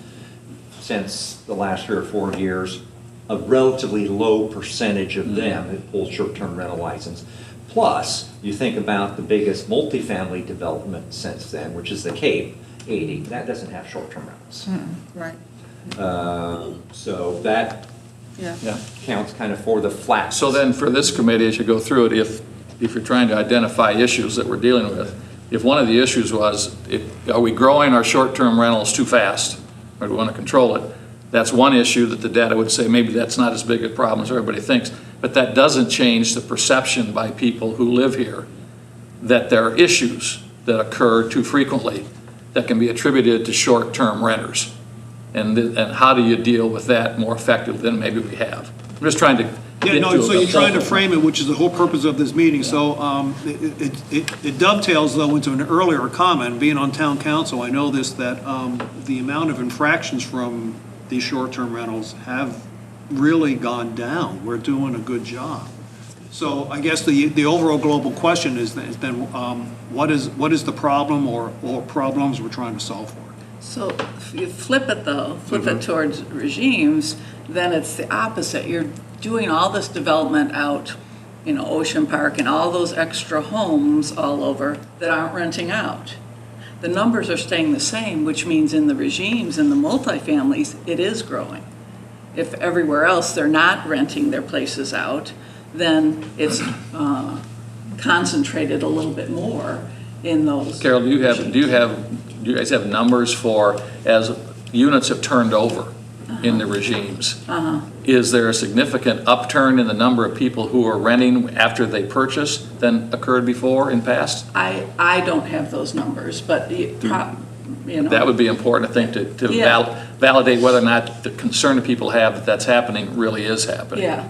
since the last 3 or 4 years, a relatively low percentage of them have pulled short-term rental license. Plus, you think about the biggest multifamily development since then, which is the Cape, 80, that doesn't have short-term rentals. Right, So that yeah. Yeah. counts kind of for the flat. So then for this committee, as you go through it, if you're trying to identify issues that we're dealing with, if one of the issues was, are we growing our short-term rentals too fast, or do we want to control it? That's one issue that the data would say maybe that's not as big a problem as everybody thinks. But that doesn't change the perception by people who live here that there are issues that occur too frequently that can be attributed to short-term renters. And how do you deal with that more effectively than maybe we have? I'm just trying to Yeah, get no, to so a you're trying to goal. frame it, which is the whole purpose of this meeting. So it dovetails, though, into an earlier comment. Being on town council, I know this, that the amount of infractions from these short-term rentals have really gone down. We're doing a good job. So I guess the overall global question is then, what is the problem or problems we're trying to solve for? So if you flip it though, flip it towards regimes, then it's the opposite. You're doing all this development out, Ocean Park and all those extra homes all over that aren't renting out. The numbers are staying the same, which means in the regimes, in the multifamilies, it is growing. If everywhere else they're not renting their places out, then it's concentrated a little bit more in those. Carol, do you guys have numbers for, as units have turned over in the regimes? Is there a significant upturn in the number of people who are renting after they purchase than occurred before in past? I don't have those numbers, but That would be important, I think, to Yeah. validate whether or not the concern that people have that that's happening really is happening. Yeah.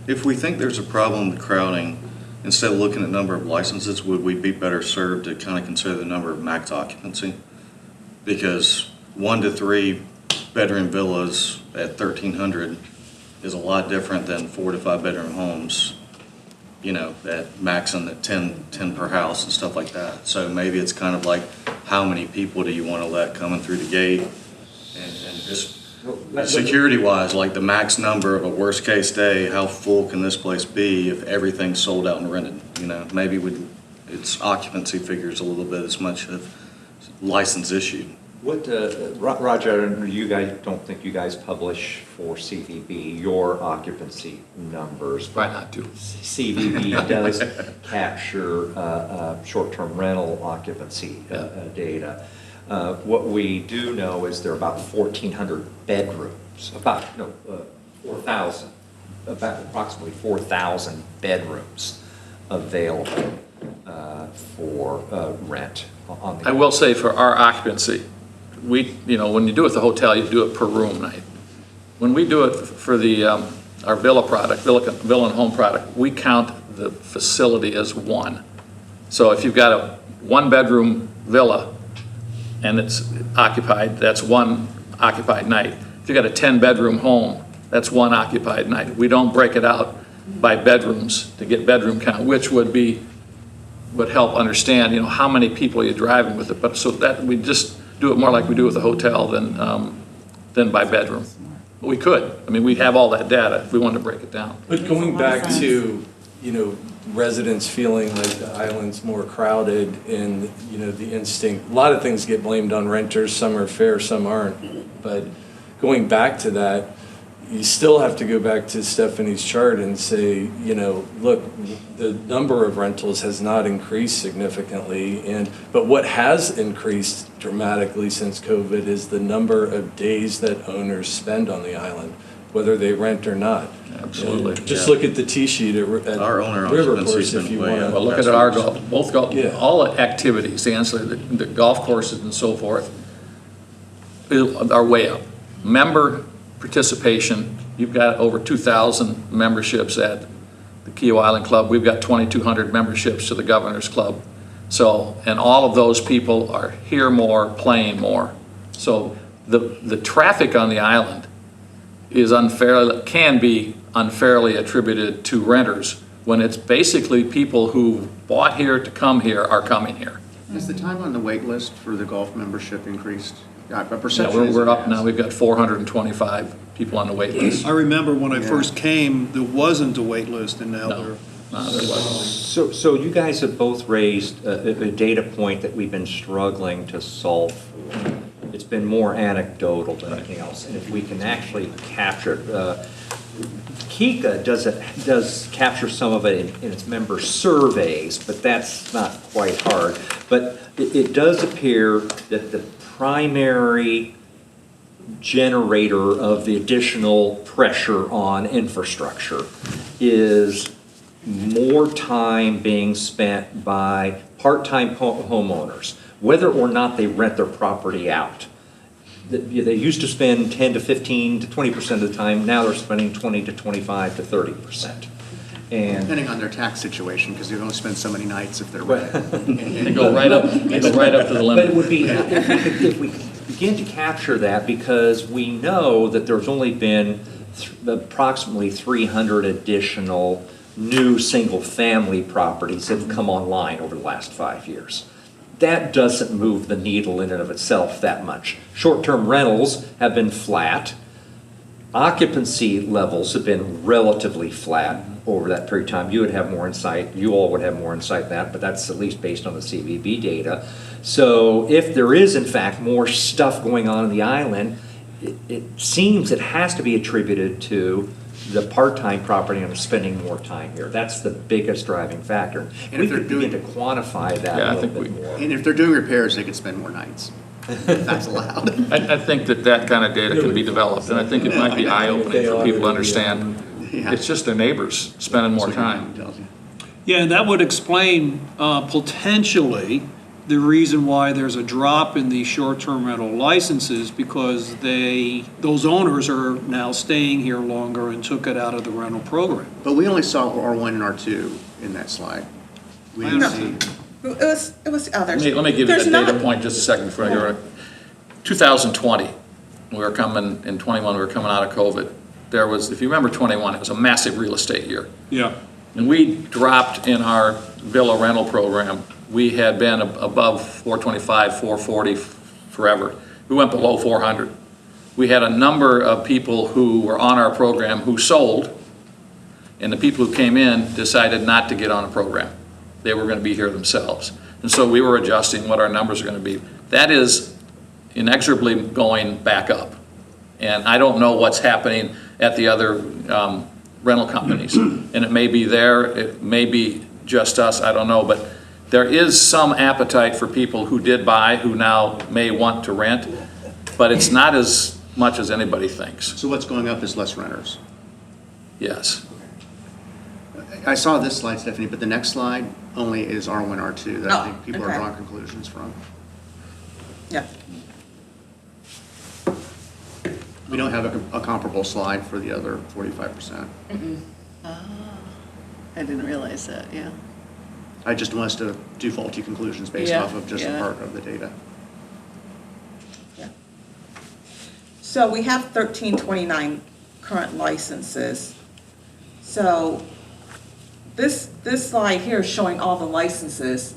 If we think there's a problem with crowding, instead of looking at number of licenses, would we be better served to kind of consider the number of max occupancy? Because 1 to 3 bedroom villas at 1,300 is a lot different than 4 to 5 bedroom homes, you know, at maxing at 10 per house and stuff like that. So maybe it's kind of like, how many people do you want to let coming through the gate? And just security-wise, like the max number of a worst-case day, how full can this place be if everything's sold out and rented? You know, maybe it's occupancy figures a little bit as much as license issued. What, Roger, you guys, don't think you guys publish for CVB your occupancy numbers? Try not to. CVB does capture short-term rental occupancy data. What we do know is there are about 1,400 bedrooms, 4,000, about approximately 4,000 bedrooms available for rent on the. I will say for our occupancy, you know, when you do it at the hotel, you do it per room night. When we do it for the, our villa product, villa and home product, we count the facility as one. So if you've got a 1-bedroom villa and it's occupied, that's 1 occupied night. If you've got a 10-bedroom home, that's 1 occupied night. We don't break it out by bedrooms to get bedroom count, which would help understand, you know, how many people you're driving with it. But so that we just do it more like we do with a hotel than by bedroom. But we could. I mean, we have all that data if we wanted to break it down. But going back to, you know, residents feeling like the island's more crowded and, you know, the instinct, a lot of things get blamed on renters, some are fair, some aren't. But going back to that, you still have to go back to Stephanie's chart and say, you know, look, the number of rentals has not increased significantly, but what has increased dramatically since COVID is the number of days that owners spend on the island, whether they rent or not. Absolutely. And just look at the T-sheet at Our owner River occupancy's Course if you been way want up. Well, look at our golf, both golf, all the activities, the ancillary, the golf courses and so forth are way up. Member participation, you've got over 2,000 memberships at the Kiawah Island Club. We've got 2,200 memberships to the Governor's Club. So, and all of those people are here more, playing more. So the traffic on the island is can be unfairly attributed to renters when it's basically people who bought here to come here are coming here. Has the time on the wait list for the golf membership increased? Yeah, we're up now. We've got 425 people on the wait list. I remember when I first came, there wasn't a wait list, and now there. No, there wasn't. So you guys have both raised a data point that we've been struggling to solve for. It's been more anecdotal than anything else, and if we can actually capture it. KICA does capture some of it in its member surveys, but that's not quite hard. But it does appear that the primary generator of the additional pressure on infrastructure is more time being spent by part-time homeowners, whether or not they rent their property out. They used to spend 10 to 15 to 20% of the time. Now they're spending 20 to 25 to 30%. And depending on their tax situation, because they only spend so many nights if they're renting. They go right up to the limit. But it would be, if we begin to capture that, because we know that there's only been approximately 300 additional new single-family properties that have come online over the last 5 years. That doesn't move the needle in and of itself that much. Short-term rentals have been flat. Occupancy levels have been relatively flat over that period of time. You would have more insight, you all would have more insight than that, but that's at least based on the CVB data. So if there is in fact more stuff going on in the island, it seems it has to be attributed to the part-time property owners spending more time here. That's the biggest driving factor. And we could begin to quantify that a little bit more. And if they're doing repairs, they could spend more nights. If that's allowed. I think that kind of data can be developed, and I think it might be eye-opening for people to understand. It's just their neighbors spending more time. Yeah, and that would explain potentially the reason why there's a drop in the short-term rental licenses, because those owners are now staying here longer and took it out of the rental program. But we only saw R1 and R2 in that slide. We didn't see. It was others. Let me give you a data point just a second before I go. 2020, we were coming, in 21, we were coming out of COVID. There was, if you remember 21, it was a massive real estate year. Yeah. And we dropped in our villa rental program. We had been above 425, 440 forever. We went below 400. We had a number of people who were on our program who sold, and the people who came in decided not to get on a program. They were going to be here themselves. And so we were adjusting what our numbers are going to be. That is inexorably going back up. And I don't know what's happening at the other rental companies. And it may be there, it may be just us, I don't know. But there is some appetite for people who did buy, who now may want to rent. But it's not as much as anybody thinks. So what's going up is less renters. Yes. I saw this slide, Stephanie, but the next slide only is R1, R2 that I think people are okay. drawing conclusions from. Yeah. We don't have a comparable slide for the other 45%. I didn't realize that, yeah. I just want us to do faulty conclusions based Yeah, off of just a yeah. part of the data. Yeah. So we have 1329 current licenses. So this slide here is showing all the licenses.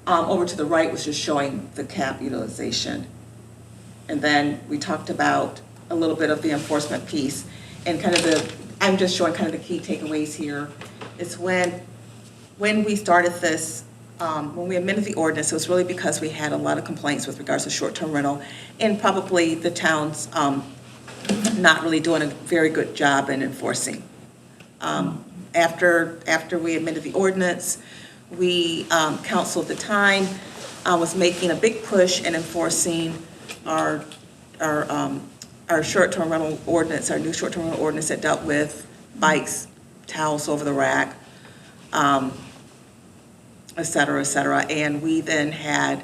Over to the right was just showing the cap utilization. And then we talked about a little bit of the enforcement piece and kind of I'm just showing kind of the key takeaways here. It's when we started this, when we amended the ordinance, it was really because we had a lot of complaints with regards to short-term rental and probably the town's not really doing a very good job in enforcing. After we amended the ordinance, we, council at the time, was making a big push in enforcing our short-term rental ordinance, our new short-term rental ordinance that dealt with bikes, towels over the rack, et cetera, et cetera. And we then had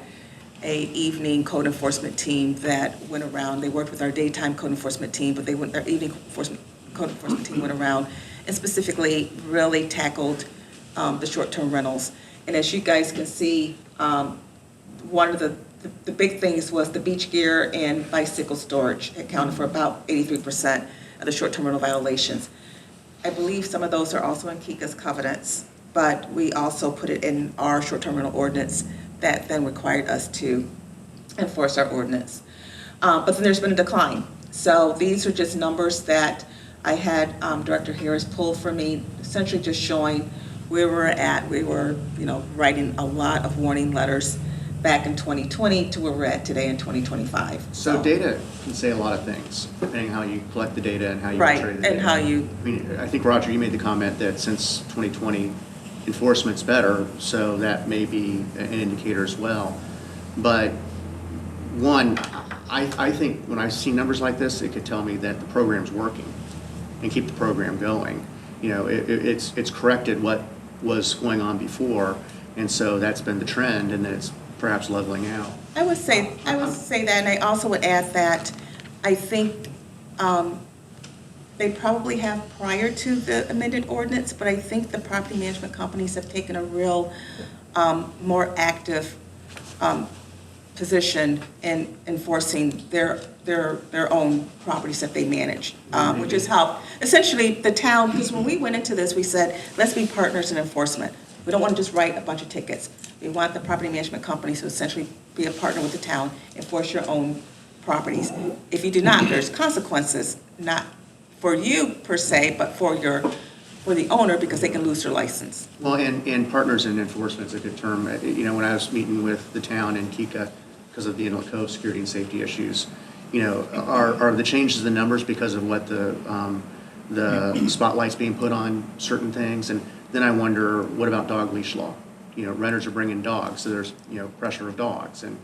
a evening code enforcement team that went around. They worked with our daytime code enforcement team, but our evening code enforcement team went around and specifically really tackled the short-term rentals. And as you guys can see, one of the big things was the beach gear and bicycle storage accounted for about 83% of the short-term rental violations. I believe some of those are also in Kika's covenants, but we also put it in our short-term rental ordinance that then required us to enforce our ordinance. But then there's been a decline. So these are just numbers that I had Director Harris pull for me, essentially just showing where we're at. We were, writing a lot of warning letters back in 2020 to where we're at today in 2025. So data can say a lot of things, depending on how you collect the data and how you right, portray the data. and how you. I mean, I think, Roger, you made the comment that since 2020, enforcement's better, so that may be an indicator as well. But one, I think when I see numbers like this, it could tell me that the program's working and keep the program going. It's corrected what was going on before, and so that's been the trend, and then it's perhaps leveling out. I would say that, and I also would add that I think they probably have prior to the amended ordinance, but I think the property management companies have taken a real more active position in enforcing their own properties that they manage, which is how essentially the town, because when we went into this, we said, let's be partners in enforcement. We don't want to just write a bunch of tickets. We want the property management companies to essentially be a partner with the town, enforce your own properties. If you do not, there's consequences, not for you per se, but for the owner, because they can lose their license. Well, and partners in enforcement is a good term. When I was meeting with the town and Kika, because of the Inlet Cove security and safety issues, are the changes in the numbers because of what the spotlight's being put on certain things? And then I wonder, what about dog leash law? Renters are bringing dogs, so there's, pressure of dogs. And,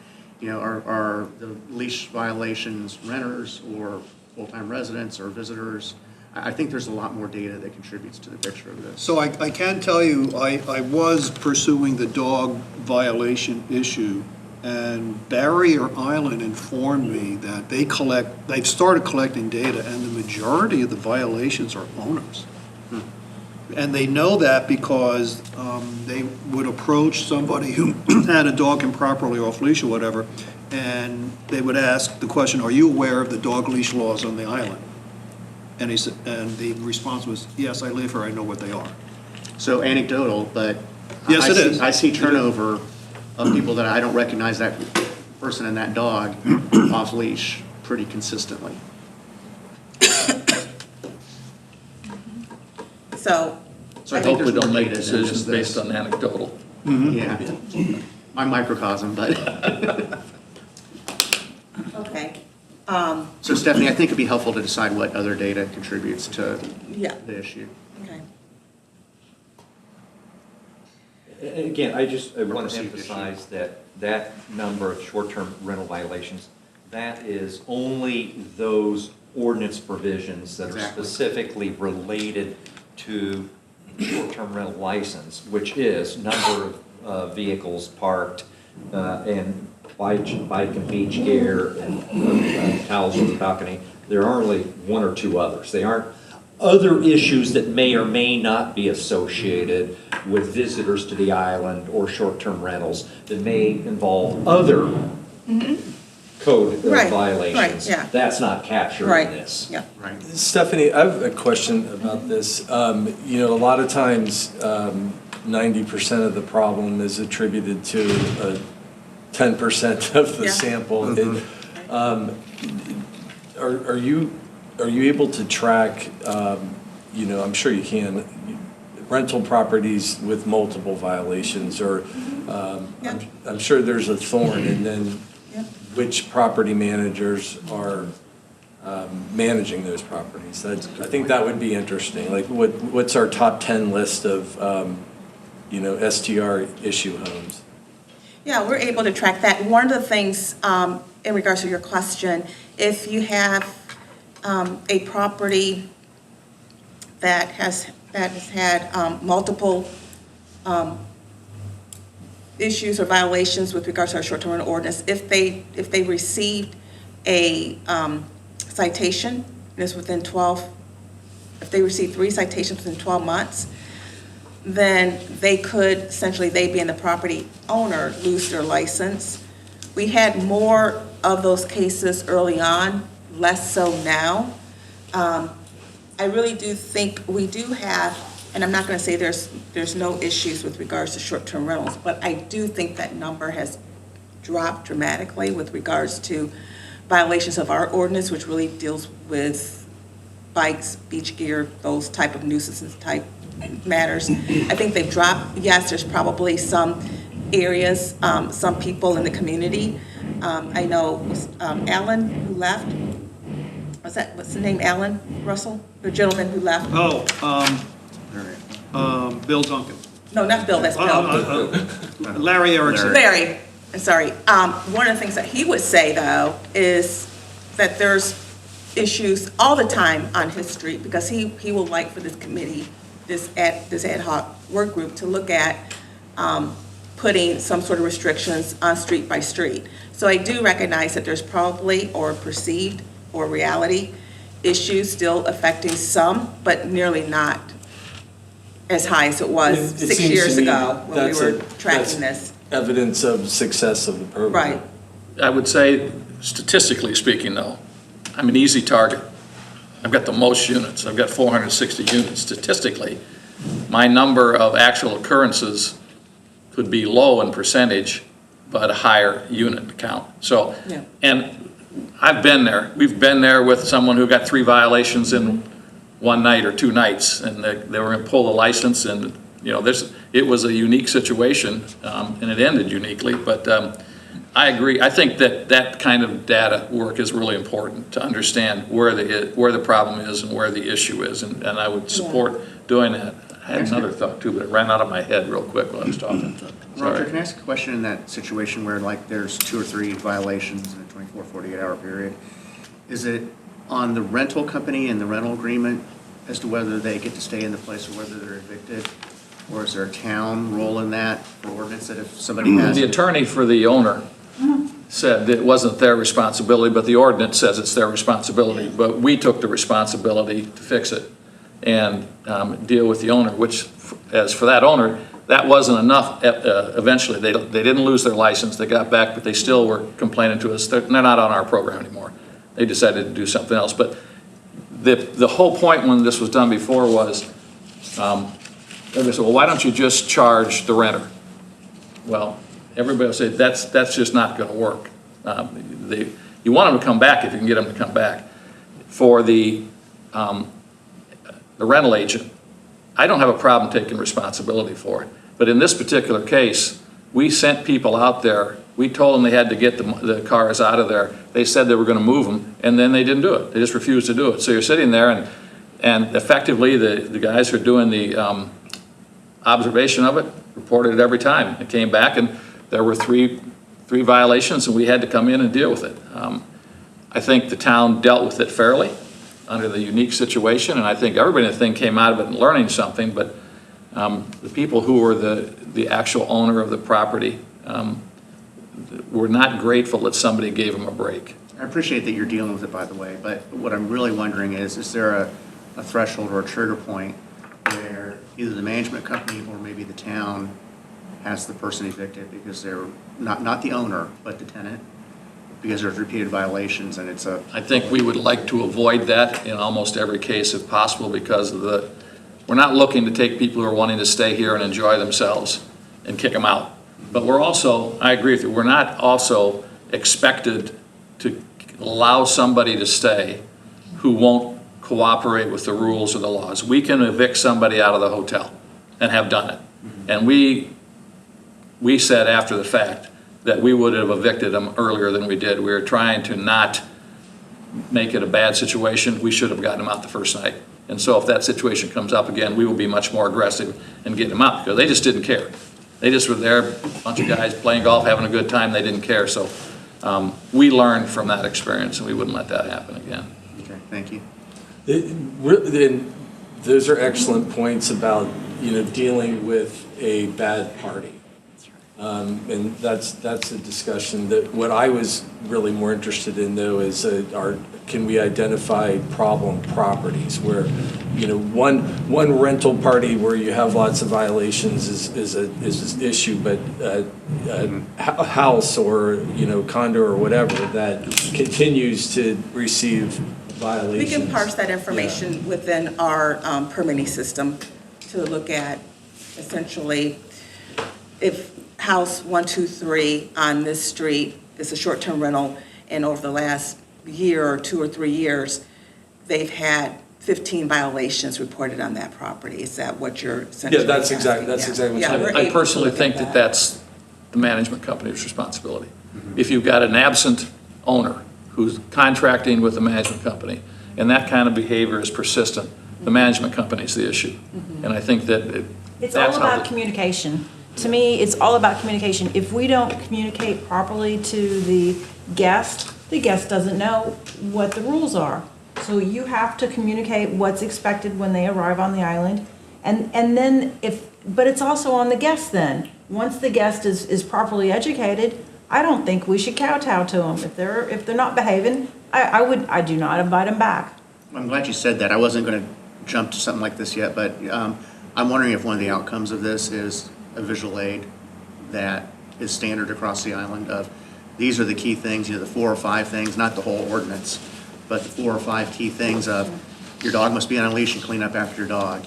are the leash violations renters or full-time residents or visitors? I think there's a lot more data that contributes to the picture of this. So I can tell you, I was pursuing the dog violation issue, and Barrier Island informed me that they've started collecting data, and the majority of the violations are owners. And they know that because they would approach somebody who had a dog improperly off leash or whatever, and they would ask the question, are you aware of the dog leash laws on the island? And he said, and the response was, yes, I live here, I know what they are. So anecdotal, but. Yes, I it see- is. I see turnover of people that I don't recognize that person and that dog off leash pretty consistently. So, So I think hope we there's don't more make data than decisions just this. based on anecdotal. Yeah. My microcosm, but. okay, So Stephanie, I think it'd be helpful to decide what other data contributes to yeah, the issue. okay. Again, I want to perceived emphasize that that number of short-term rental violations, that is only those ordinance provisions that are Exactly. specifically related to short-term rental license, which is number of vehicles parked and bike and beach gear and towels on the balcony. There are only one or two others. They aren't other issues that may or may not be associated with visitors to the island or short-term rentals that may involve other code Right, violations. right, yeah. That's not captured in Right, this. yeah. Right. Stephanie, I have a question about this. You know, a lot of times, 90% of the problem is attributed to 10% of the Yeah. sample. Are you able to track, you know, I'm sure you can, rental properties with multiple violations, or Yeah. I'm sure there's a thorn, and then Yeah. which property managers are managing those properties? I think that would be interesting. Like, what's our top 10 list of, you know, STR issue homes? Yeah, we're able to track that. One of the things, in regards to your question, if you have a property that has had multiple issues or violations with regards to our short-term rental ordinance, if they received a citation, and it's within 12, if they received 3 citations within 12 months, then they could, essentially, they being the property owner, lose their license. We had more of those cases early on, less so now. I really do think we do have, and I'm not going to say there's no issues with regards to short-term rentals, but I do think that number has dropped dramatically with regards to violations of our ordinance, which really deals with bikes, beach gear, those type of nuisances type matters. I think they've dropped. Yes, there's probably some areas, some people in the community. I know Alan, who left, what's the name, Alan Russell? The gentleman who left? Bill Duncan. No, not Bill, that's Bill. Larry Erickson. Larry, I'm sorry. One of the things that he would say, though, is that there's issues all the time on his street, because he will like for this committee, this ad hoc work group, to look at putting some sort of restrictions on street by street. So I do recognize that there's probably, or perceived, or reality issues still affecting some, but nearly not as high as it was It 6 seems years to me ago when we that's were that's tracking this. Evidence of success of the program. Right. I would say, statistically speaking, though, I'm an easy target. I've got the most units. I've got 460 units. Statistically, my number of actual occurrences could be low in percentage, but a higher unit count. So, Yeah. and I've been there. We've been there with someone who got 3 violations in one night or 2 nights, and they were going to pull the license, and, you know, it was a unique situation, and it ended uniquely, but I agree. I think that kind of data work is really important to understand where the problem is and where the issue is, and I would support doing that. I had another thought too, but it ran out of my head real quick while I was talking. Roger, Sorry. can I ask a question in that situation where like there's 2 or 3 violations in a 24, 48-hour period? Is it on the rental company and the rental agreement as to whether they get to stay in the place or whether they're evicted? Or is there a town role in that for ordinance that if somebody has? The attorney for the owner said that it wasn't their responsibility, but the ordinance says it's their responsibility. But we took the responsibility to fix it and deal with the owner, which, as for that owner, that wasn't enough eventually. They didn't lose their license, they got back, but they still were complaining to us. They're not on our program anymore. They decided to do something else. But the whole point when this was done before was, everybody said, well, why don't you just charge the renter? Well, everybody will say, that's just not gonna work. You want them to come back if you can get them to come back. For the rental agent, I don't have a problem taking responsibility for it. But in this particular case, we sent people out there. We told them they had to get the cars out of there. They said they were going to move them, and then they didn't do it. They just refused to do it. So you're sitting there, and effectively the guys who are doing the observation of it reported it every time. It came back, and there were three violations, and we had to come in and deal with it. I think the town dealt with it fairly under the unique situation, and I think everybody in the thing came out of it and learning something, but the people who were the actual owner of the property were not grateful that somebody gave them a break. I appreciate that you're dealing with it, by the way, but what I'm really wondering is there a threshold or a trigger point where either the management company or maybe the town has the person evicted because they're not the owner, but the tenant, because there's repeated violations and it's a... I think we would like to avoid that in almost every case if possible, because of we're not looking to take people who are wanting to stay here and enjoy themselves and kick them out. But we're also, I agree with you, we're not also expected to allow somebody to stay who won't cooperate with the rules or the laws. We can evict somebody out of the hotel and have done it. And we said after the fact that we would have evicted them earlier than we did. We were trying to not make it a bad situation. We should have gotten them out the first night. And so if that situation comes up again, we will be much more aggressive in getting them out, because they just didn't care. They just were there, a bunch of guys playing golf, having a good time. They didn't care. So we learned from that experience, and we wouldn't let that happen again. Okay, thank you. Those are excellent points about, dealing with a bad party. And that's a discussion that what I was really more interested in, though, is can we identify problem properties where, one rental party where you have lots of violations is an issue, but a house or condo or whatever that continues to receive violations. We can parse that information within our permitting system to look at essentially if house 123 on this street is a short-term rental, and over the last year or 2 or 3 years, they've had 15 violations reported on that property. Is that what you're essentially that's asking? exactly what I personally think that that's the management company's responsibility. If you've got an absent owner who's contracting with the management company, and that kind of behavior is persistent, the management company is the issue. And I think that It's all about communication. To me, it's all about communication. If we don't communicate properly to the guest doesn't know what the rules are. So you have to communicate what's expected when they arrive on the island. And then but it's also on the guest then. Once the guest is properly educated, I don't think we should kowtow to them. If they're not behaving, I do not invite them back. I'm glad you said that. I wasn't going to jump to something like this yet, but I'm wondering if one of the outcomes of this is a visual aid that is standard across the island of these are the key things, the 4 or 5 things, not the whole ordinance, but the 4 or 5 key things of your dog must be on a leash and clean up after your dog,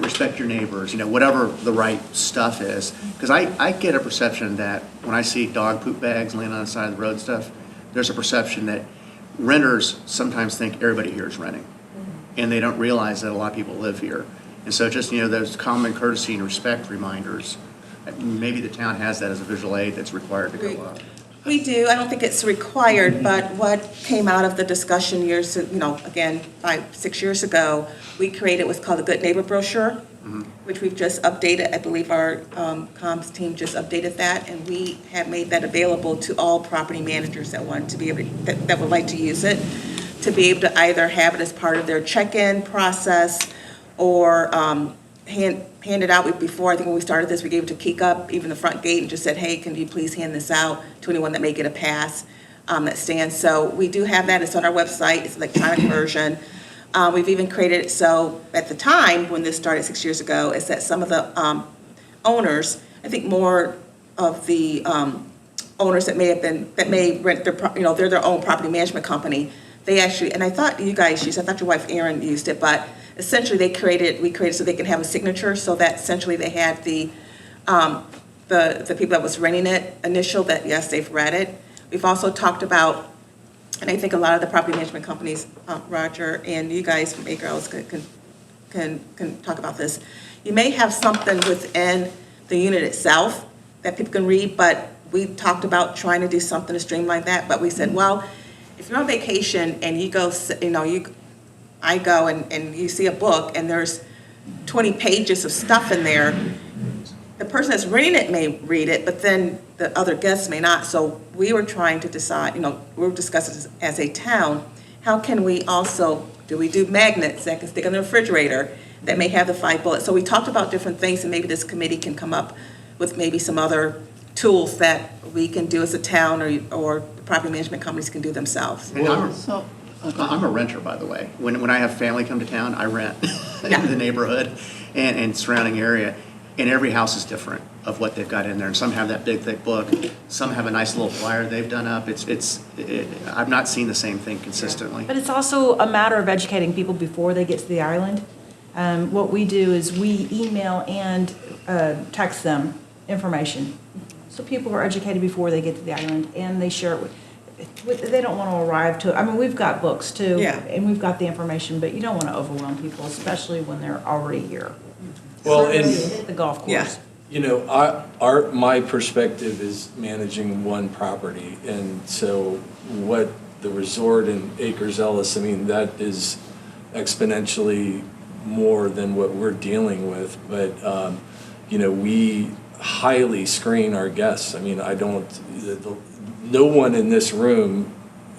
respect your neighbors, whatever the right stuff is. Because I get a perception that when I see dog poop bags laying on the side of the road stuff, there's a perception that renters sometimes think everybody here is renting. And they don't realize that a lot of people live here. And so just, those common courtesy and respect reminders, maybe the town has that as a visual aid that's required to go up. We do. I don't think it's required, but what came out of the discussion years, again, 5-6 years ago, we created what's called a Good Neighbor brochure, which we've just updated. I believe our comms team just updated that, and we have made that available to all property managers that want to be able that would like to use it, to be able to either have it as part of their check-in process or hand it out. Before, I think when we started this, we gave it to Keek Up, even the front gate, and just said, hey, can you please hand this out to anyone that may get a pass that stands. So we do have that. It's on our website. It's an electronic version. We've even created it so at the time when this started 6 years ago, is that some of the owners, I think more of the owners that may rent they're their own property management company, they actually, and I thought you guys used, I thought your wife Erin used it, but essentially we created so they can have a signature, so that essentially they had the people that was renting it initial that, yes, they've read it. We've also talked about, and I think a lot of the property management companies, Roger, and you guys from Acre House can talk about this. You may have something within the unit itself that people can read, but we talked about trying to do something to streamline that, but we said, well, if you're on vacation and you go, I go and you see a book and there's 20 pages of stuff in there, the person that's reading it may read it, but then the other guests may not. So we were trying to decide, we were discussing as a town, how can we also, do we do magnets that can stick on the refrigerator that may have the 5 bullets? So we talked about different things, and maybe this committee can come up with maybe some other tools that we can do as a town, or property management companies can do themselves. And I'm a renter, by the way. When I have family come to town, I rent in the neighborhood and surrounding area. And every house is different of what they've got in there. And some have that big, thick book. Some have a nice little flyer they've done up. I've not seen the same thing consistently. But it's also a matter of educating people before they get to the island. What we do is we email and text them information. So people are educated before they get to the island, and they share it they don't want to arrive to, I mean, we've got books too. Yeah. And we've got the information, but you don't want to overwhelm people, especially when they're already here. Well, and Hit the golf course. my perspective is managing one property, and so what the resort in Acres Ellis, I mean, that is exponentially more than what we're dealing with, but, we highly screen our guests. I mean, no one in this room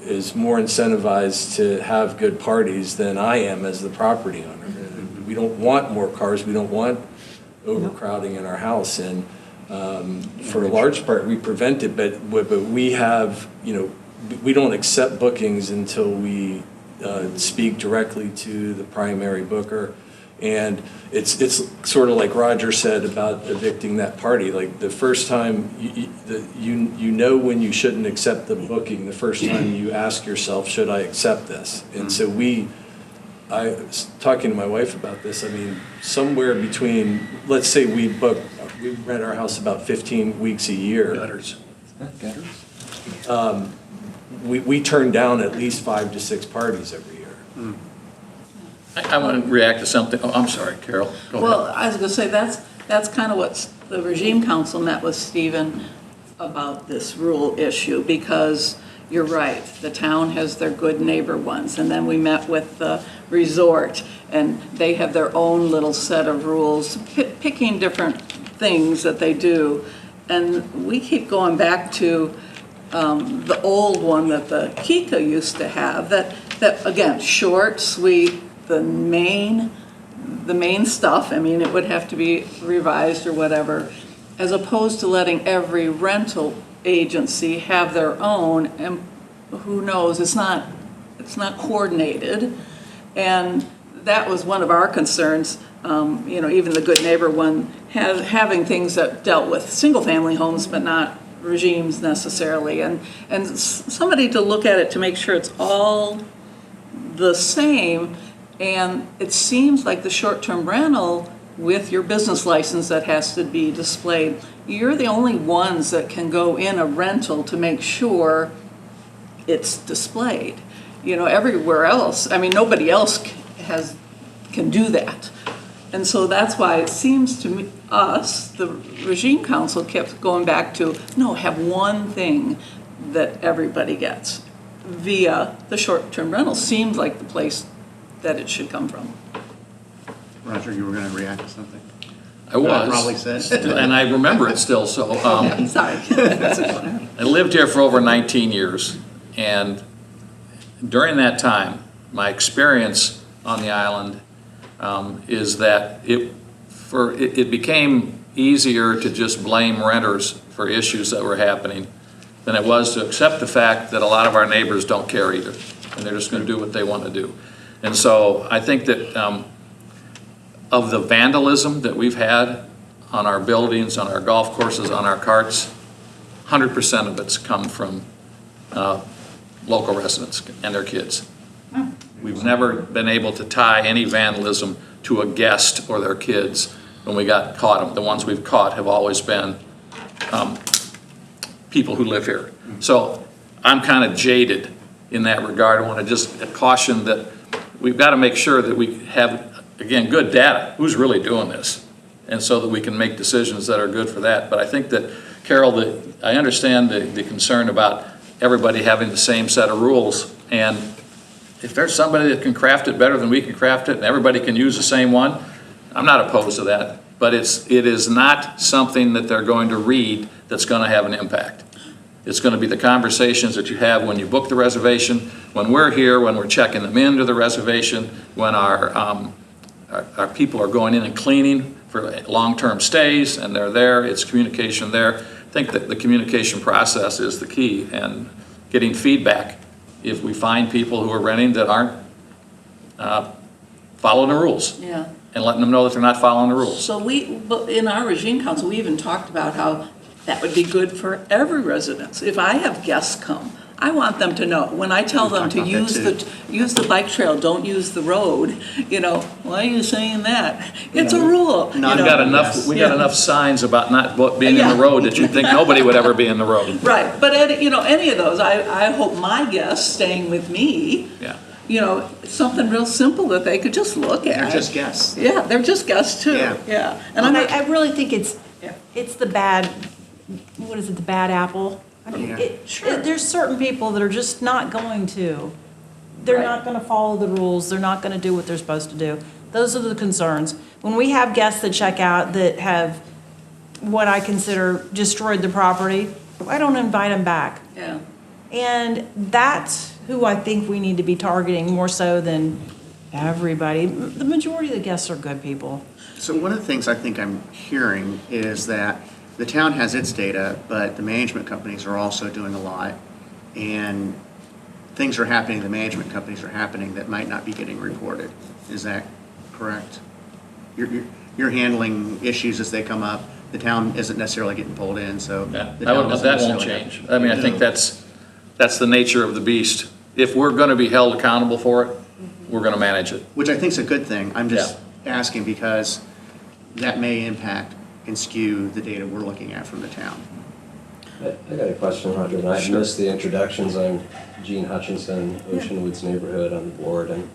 is more incentivized to have good parties than I am as the property owner. We don't want more cars, we don't want overcrowding in our house, and for a large part, we prevent it, but we have, we don't accept bookings until we speak directly to the primary booker. And it's sort of like Roger said about evicting that party. Like the first time, you know when you shouldn't accept the booking, the first time you ask yourself, should I accept this? And so I was talking to my wife about this. I mean, somewhere between, let's say we rent our house about 15 weeks a year. Gutters. We turn down at least 5 to 6 parties every year. I want to react to something. Oh, I'm sorry, Carol. Go Well, ahead. I was going to say, that's kind of what the regime council met with Stephen about this rule issue, because you're right, the town has their good neighbor ones, and then we met with the resort, and they have their own little set of rules, picking different things that they do. And we keep going back to the old one that the Kika used to have, that again, short, sweet, the main stuff, I mean, it would have to be revised or whatever, as opposed to letting every rental agency have their own, and who knows, it's not coordinated. And that was one of our concerns, even the Good Neighbor one, having things that dealt with single-family homes, but not regimes necessarily, and somebody to look at it to make sure it's all the same. And it seems like the short-term rental with your business license that has to be displayed, you're the only ones that can go in a rental to make sure it's displayed. Everywhere else, I mean, nobody else can do that. And so that's why it seems to me, the regime council kept going back to, no, have one thing that everybody gets via the short-term rental. Seems like the place that it should come from. Roger, you were going to react to something? I was. I probably said. And I remember it still, so. Sorry. I lived here for over 19 years, and during that time, my experience on the island is that it became easier to just blame renters for issues that were happening than it was to accept the fact that a lot of our neighbors don't care either, and they're just going to do what they want to do. And so I think that of the vandalism that we've had on our buildings, on our golf courses, on our carts, 100% of it's come from local residents and their kids. We've never been able to tie any vandalism to a guest or their kids when we got caught. The ones we've caught have always been people who live here. So I'm kind of jaded in that regard. I want to just caution that we've got to make sure that we have, again, good data. Who's really doing this? And so that we can make decisions that are good for that. But I think that, Carol, I understand the concern about everybody having the same set of rules. And if there's somebody that can craft it better than we can craft it and everybody can use the same one, I'm not opposed to that. But it is not something that they're going to read that's going to have an impact. It's going to be the conversations that you have when you book the reservation, when we're here, when we're checking them into the reservation, when our people are going in and cleaning for long-term stays and they're there, it's communication there. I think that the communication process is the key, and getting feedback if we find people who are renting that aren't following the rules. Yeah. And letting them know that they're not following the rules. So but in our regime council, we even talked about how that would be good for every residence. If I have guests come, I want them to know, when I tell them to use the bike trail, don't use the road, you know, why are you saying that? It's a rule. We got enough signs about not being in the road that you'd think nobody would ever be in the road. Right, but any of those, I hope my guests staying with me, something real simple that they could just look at. They're just guests. Yeah, they're just guests too. Yeah. And I really think it's the bad, what is it, the bad apple? I mean, Yeah. there's certain people that are just not going to. They're not going to follow the rules. They're not going to do what they're supposed to do. Those are the concerns. When we have guests that check out that have what I consider destroyed the property, I don't invite them back. Yeah. And that's who I think we need to be targeting more so than everybody. The majority of the guests are good people. So one of the things I think I'm hearing is that the town has its data, but the management companies are also doing a lot. And things are happening, the management companies are happening that might not be getting reported. Is that correct? You're handling issues as they come up. The town isn't necessarily getting pulled in, so. That won't change. I mean, I think that's the nature of the beast. If we're going to be held accountable for it, we're going to manage it. Which I think is a good thing. I'm just asking because that may impact and skew the data we're looking at from the town. I got a question, Roger, and I missed the introductions. I'm Gene Hutchinson, Ocean Woods Neighborhood on the board, and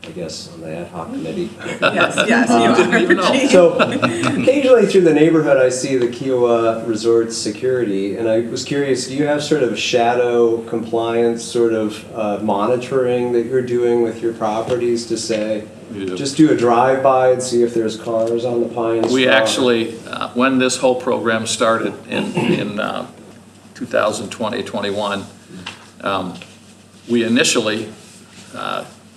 I guess on the ad hoc committee. Yes, you didn't even know. So occasionally through the neighborhood, I see the Kiawah Resort security, and I was curious, do you have sort of a shadow compliance sort of monitoring that you're doing with your properties to say, just do a drive-by and see if there's cars on the Pine We Straw? actually, when this whole program started in 2020-21, we initially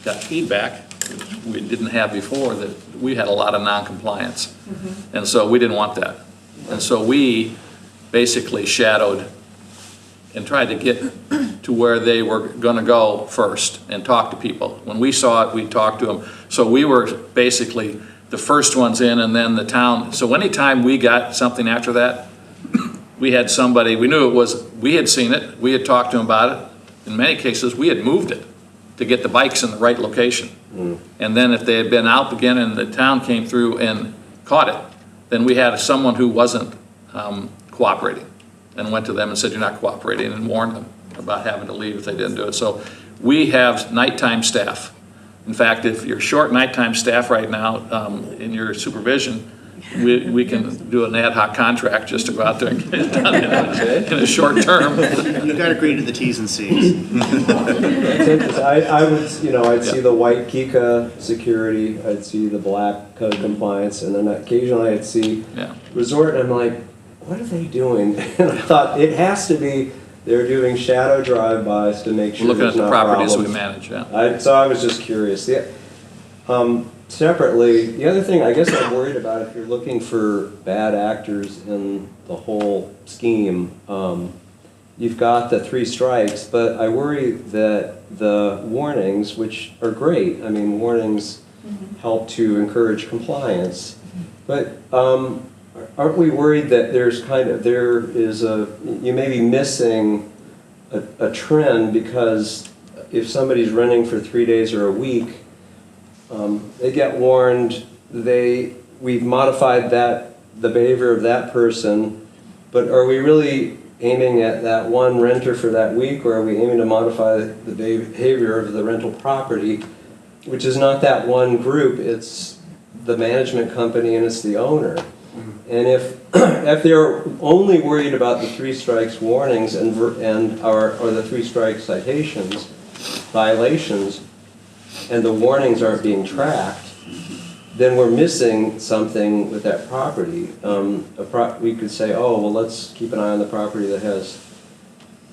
got feedback, which we didn't have before, that we had a lot of non-compliance. And so we didn't want that. And so we basically shadowed and tried to get to where they were going to go first and talk to people. When we saw it, we talked to them. So we were basically the first ones in, and then the town. So anytime we got something after that, we had somebody, we knew it was, we had seen it, we had talked to them about it. In many cases, we had moved it to get the bikes in the right location. And then if they had been out again and the town came through and caught it, then we had someone who wasn't cooperating and went to them and said, you're not cooperating, and warned them about having to leave if they didn't do it. So we have nighttime staff. In fact, if you're short nighttime staff right now in your supervision, we can do an ad hoc contract just to go out there and get it done in a short term. You've got to agree to the T's and C's. I would, I'd see the white Kika security, I'd see the black code compliance, and then occasionally I'd see resort, and I'm like, what are they doing? And I thought, it has to be, they're doing shadow drive-bys to make sure Looking there's at the not properties problems. we manage, So I was just curious. Separately, the other thing I guess I'm worried about, if you're looking for bad actors in the whole scheme, you've got the 3 strikes, but I worry that the warnings, which are great, I mean, warnings help to encourage compliance, but aren't we worried that you may be missing a trend, because if somebody's renting for 3 days or a week, they get warned, we've modified the behavior of that person, but are we really aiming at that one renter for that week, or are we aiming to modify the behavior of the rental property, which is not that one group, it's the management company and it's the owner? And if they're only worried about the 3 strikes warnings or the 3 strike citations, violations, and the warnings aren't being tracked, then we're missing something with that property. We could say, oh, well, let's keep an eye on the property that has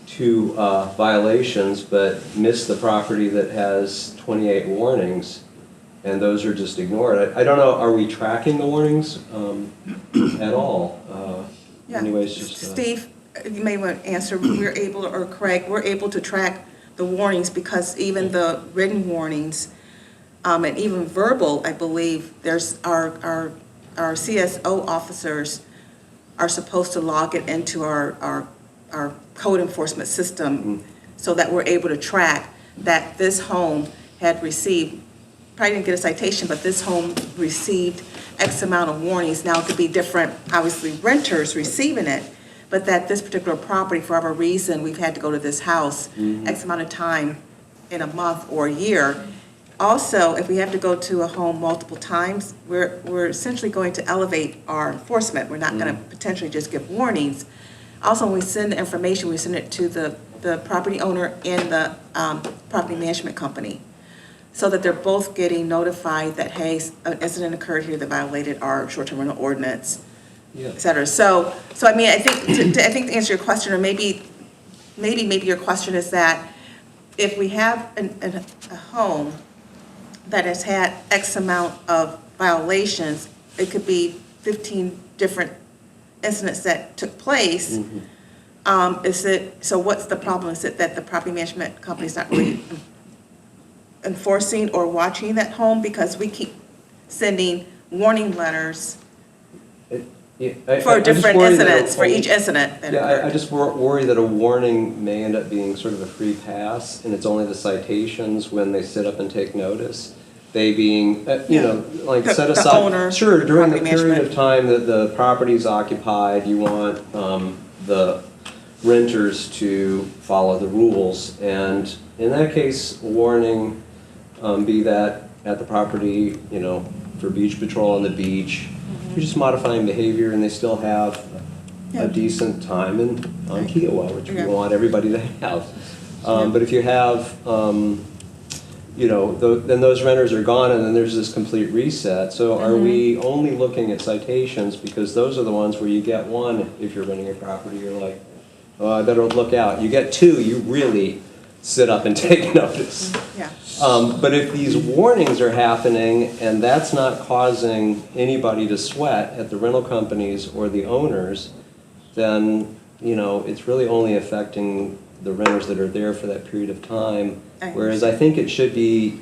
2 violations, but miss the property that has 28 warnings, and those are just ignored. I don't know, are we tracking the warnings at all? Yeah. Anyways, just, Steve, you may want to answer. Or Craig, we're able to track the warnings because even the written warnings, and even verbal, I believe, there's our CSO officers are supposed to log it into our code enforcement system so that we're able to track that this home had received, probably didn't get a citation, but this home received X amount of warnings. Now it could be different, obviously renters receiving it, but that this particular property, for whatever reason, we've had to go to this house X amount of time in a month or a year. Also, if we have to go to a home multiple times, we're essentially going to elevate our enforcement. We're not going to potentially just give warnings. Also, when we send the information, we send it to the property owner and the property management company, so that they're both getting notified that, hey, an incident occurred here that violated our short-term rental ordinance, et cetera. So I mean, I think to answer your question, or maybe your question is that if we have a home that has had X amount of violations, it could be 15 different incidents that took place. So what's the problem? Is it that the property management company is not really enforcing or watching that home, because we keep sending warning letters for different incidents, for each incident that occurred? I just worry that a warning may end up being sort of a free pass, and it's only the citations when they sit up and take notice. They being, set aside. The owner, sure, during the property period of time that the property's occupied, you want the renters to follow the rules. And in that case, a warning, be that at the property, for beach patrol on the beach, you're just modifying behavior, and they still have a decent time on Kiawah, which we want everybody to have. But if you have, then those renters are gone, and then there's this complete reset. So are we only looking at citations, because those are the ones where you get one if you're renting a property, you're like, oh, I better look out. You get 2, you really sit up and take notice. Yeah. But if these warnings are happening and that's not causing anybody to sweat at the rental companies or the owners, then, it's really only affecting the renters that are there for that period of time. Whereas I think it should be,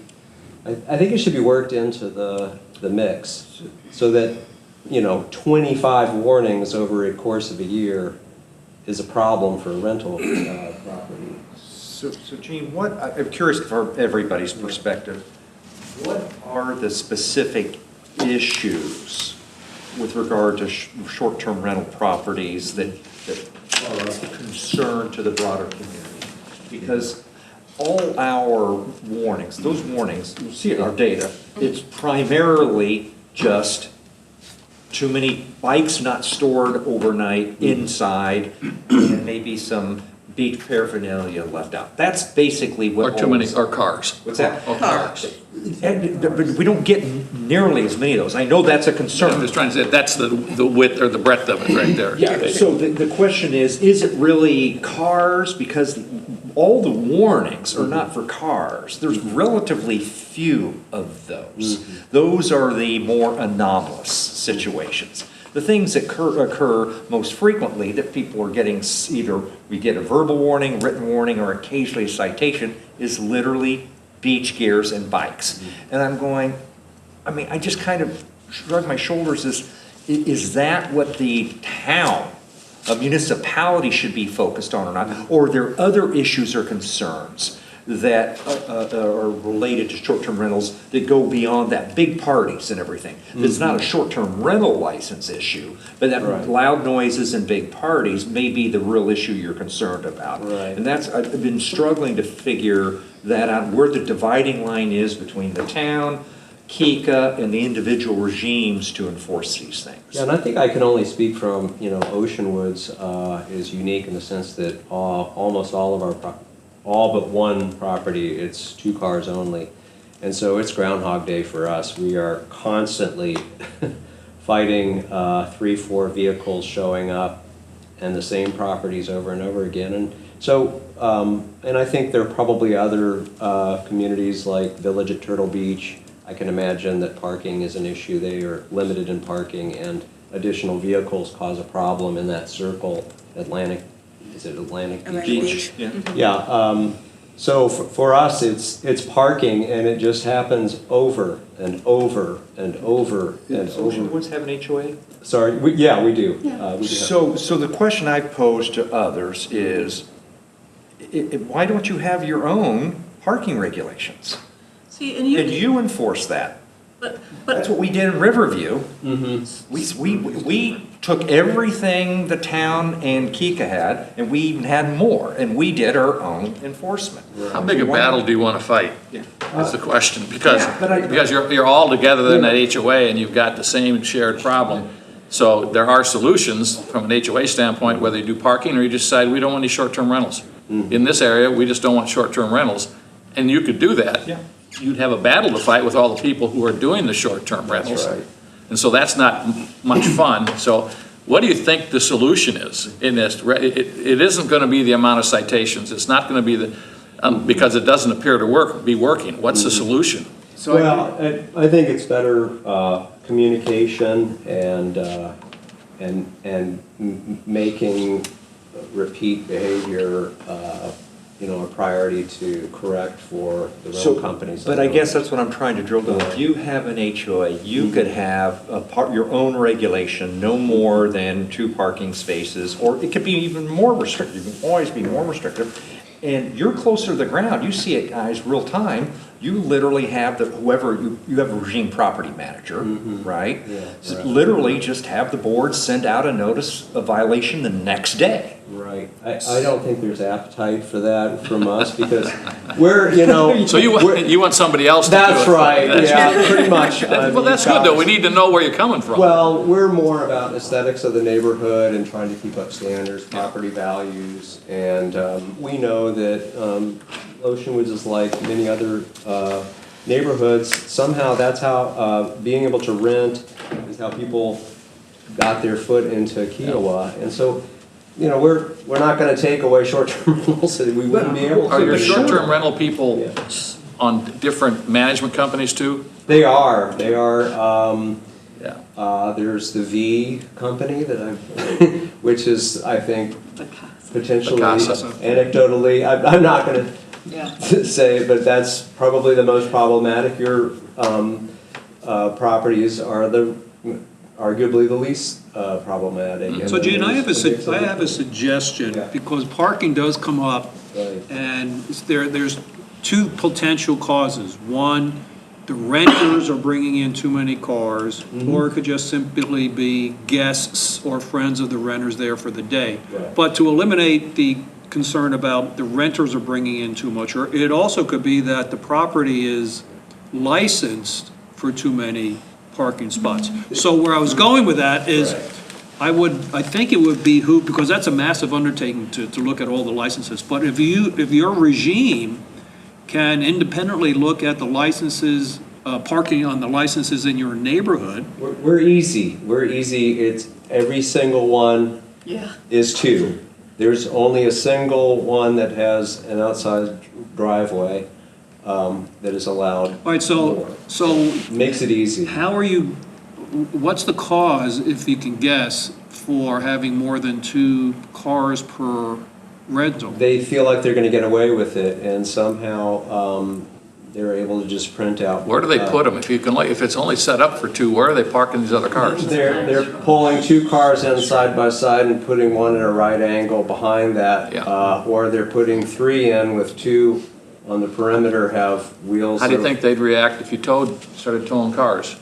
worked into the mix, so that, 25 warnings over a course of a year is a problem for a rental property. So Gene, I'm curious for everybody's perspective, what are the specific issues with regard to short-term rental properties that are of concern to the broader community? Because all our warnings, those warnings, you'll see in our data, it's primarily just too many bikes not stored overnight inside, and maybe some beach paraphernalia left out. That's basically what. Or cars. What's that? Or cars. But we don't get nearly as many of those. I know that's a concern. I'm just trying to say, that's the width or the breadth of it right there. Yeah, so the question is it really cars? Because all the warnings are not for cars. There's relatively few of those. Those are the more anomalous situations. The things that occur most frequently that people are getting, either we get a verbal warning, written warning, or occasionally a citation, is literally beach gears and bikes. And I'm going, I just kind of shrug my shoulders as, is that what the town, a municipality should be focused on or not? Or are there other issues or concerns that are related to short-term rentals that go beyond that, big parties and everything? It's not a short-term rental license issue, but that loud noises and big parties may be the real issue you're concerned about. Right. And I've been struggling to figure that out, where the dividing line is between the town, Kika, and the individual regimes to enforce these things. Yeah, and I think I can only speak from, Ocean Woods is unique in the sense that almost all of our, all but one property, it's 2 cars only. And so it's Groundhog Day for us. We are constantly fighting 3, 4 vehicles showing up and the same properties over and over again. And so, and I think there are probably other communities like Village at Turtle Beach. I can imagine that parking is an issue. They are limited in parking, and additional vehicles cause a problem in that circle. Atlantic Beach? Yeah. Yeah, so for us, it's parking, and it just happens over and over and over and Does Ocean over. Woods have an HOA? Sorry, we do. We do have- So the question I pose to others is, why don't you have your own parking regulations? See, And you enforce that. That's what we did in Riverview. We took everything the town and Kika had, and we even had more, and we did our own enforcement. How big a battle do you want to fight? Is the question, because Yeah, but because you're all together in that HOA and you've got the same shared problem. So there are solutions from an HOA standpoint, whether you do parking or you just decide we don't want any short-term rentals. In this area, we just don't want short-term rentals, and you could do that. Yeah. You'd have a battle to fight with all the people who are doing the short-term rentals. right. And so that's not much fun. So what do you think the solution is in this? It isn't going to be the amount of citations. It's not going to be the, because it doesn't appear to be working. What's the solution? Well, I think it's better communication and making repeat behavior, a priority to correct for the rental companies. But I guess that's what I'm trying to drill down. If you have an HOA, you could have your own regulation, no more than 2 parking spaces, or it could be even more restrictive. You can always be more restrictive. And you're closer to the ground. You see it, guys, real time. You literally have whoever, you have a regime property manager, right? Yeah, So right. literally just have the board send out a notice of violation the next day. Right. I don't think there's appetite for that from us because we're, So you want somebody else to do it? That's right, yeah, pretty much. Well, that's good, though. We need to know where you're coming from. Well, we're more about aesthetics of the neighborhood and trying to keep up standards, property values, and we know that Ocean Woods is like many other neighborhoods. Somehow that's how being able to rent is how people got their foot into Kiawah, and so. We're not going to take away short-term rentals, so we wouldn't be able to. Are your but short-term rental people on different management companies too? They are. Yeah. There's the V company which is, I think, potentially, Picasa. anecdotally, I'm not going Yeah. to say, but that's probably the most problematic. Your properties are arguably the least problematic. So Gene, I have a a suggestion, Yeah. because parking does come up, Right. and there's 2 potential causes. One, the renters are bringing in too many cars, or it could just simply be guests or friends of the renters there for the day. Right. But to eliminate the concern about the renters are bringing in too much, or it also could be that the property is licensed for too many parking spots. So where I was going with that is, I think it would behoove, because that's a massive undertaking to look at all the licenses, but if your regime can independently look at the licenses, parking on the licenses in your neighborhood. We're easy. It's every single one is 2. There's only a single one that has an outside driveway that is allowed. All right, so Makes it easy. what's the cause, if you can guess, for having more than 2 cars per rental? They feel like they're going to get away with it, and somehow they're able to just print out. Where do they put them? If it's only set up for two, where are they parking these other cars? They're pulling two cars in side by side and putting one at a right angle behind that. Yeah. Or they're putting three in with two on the perimeter have wheels. How do you think they'd react if you started towing cars?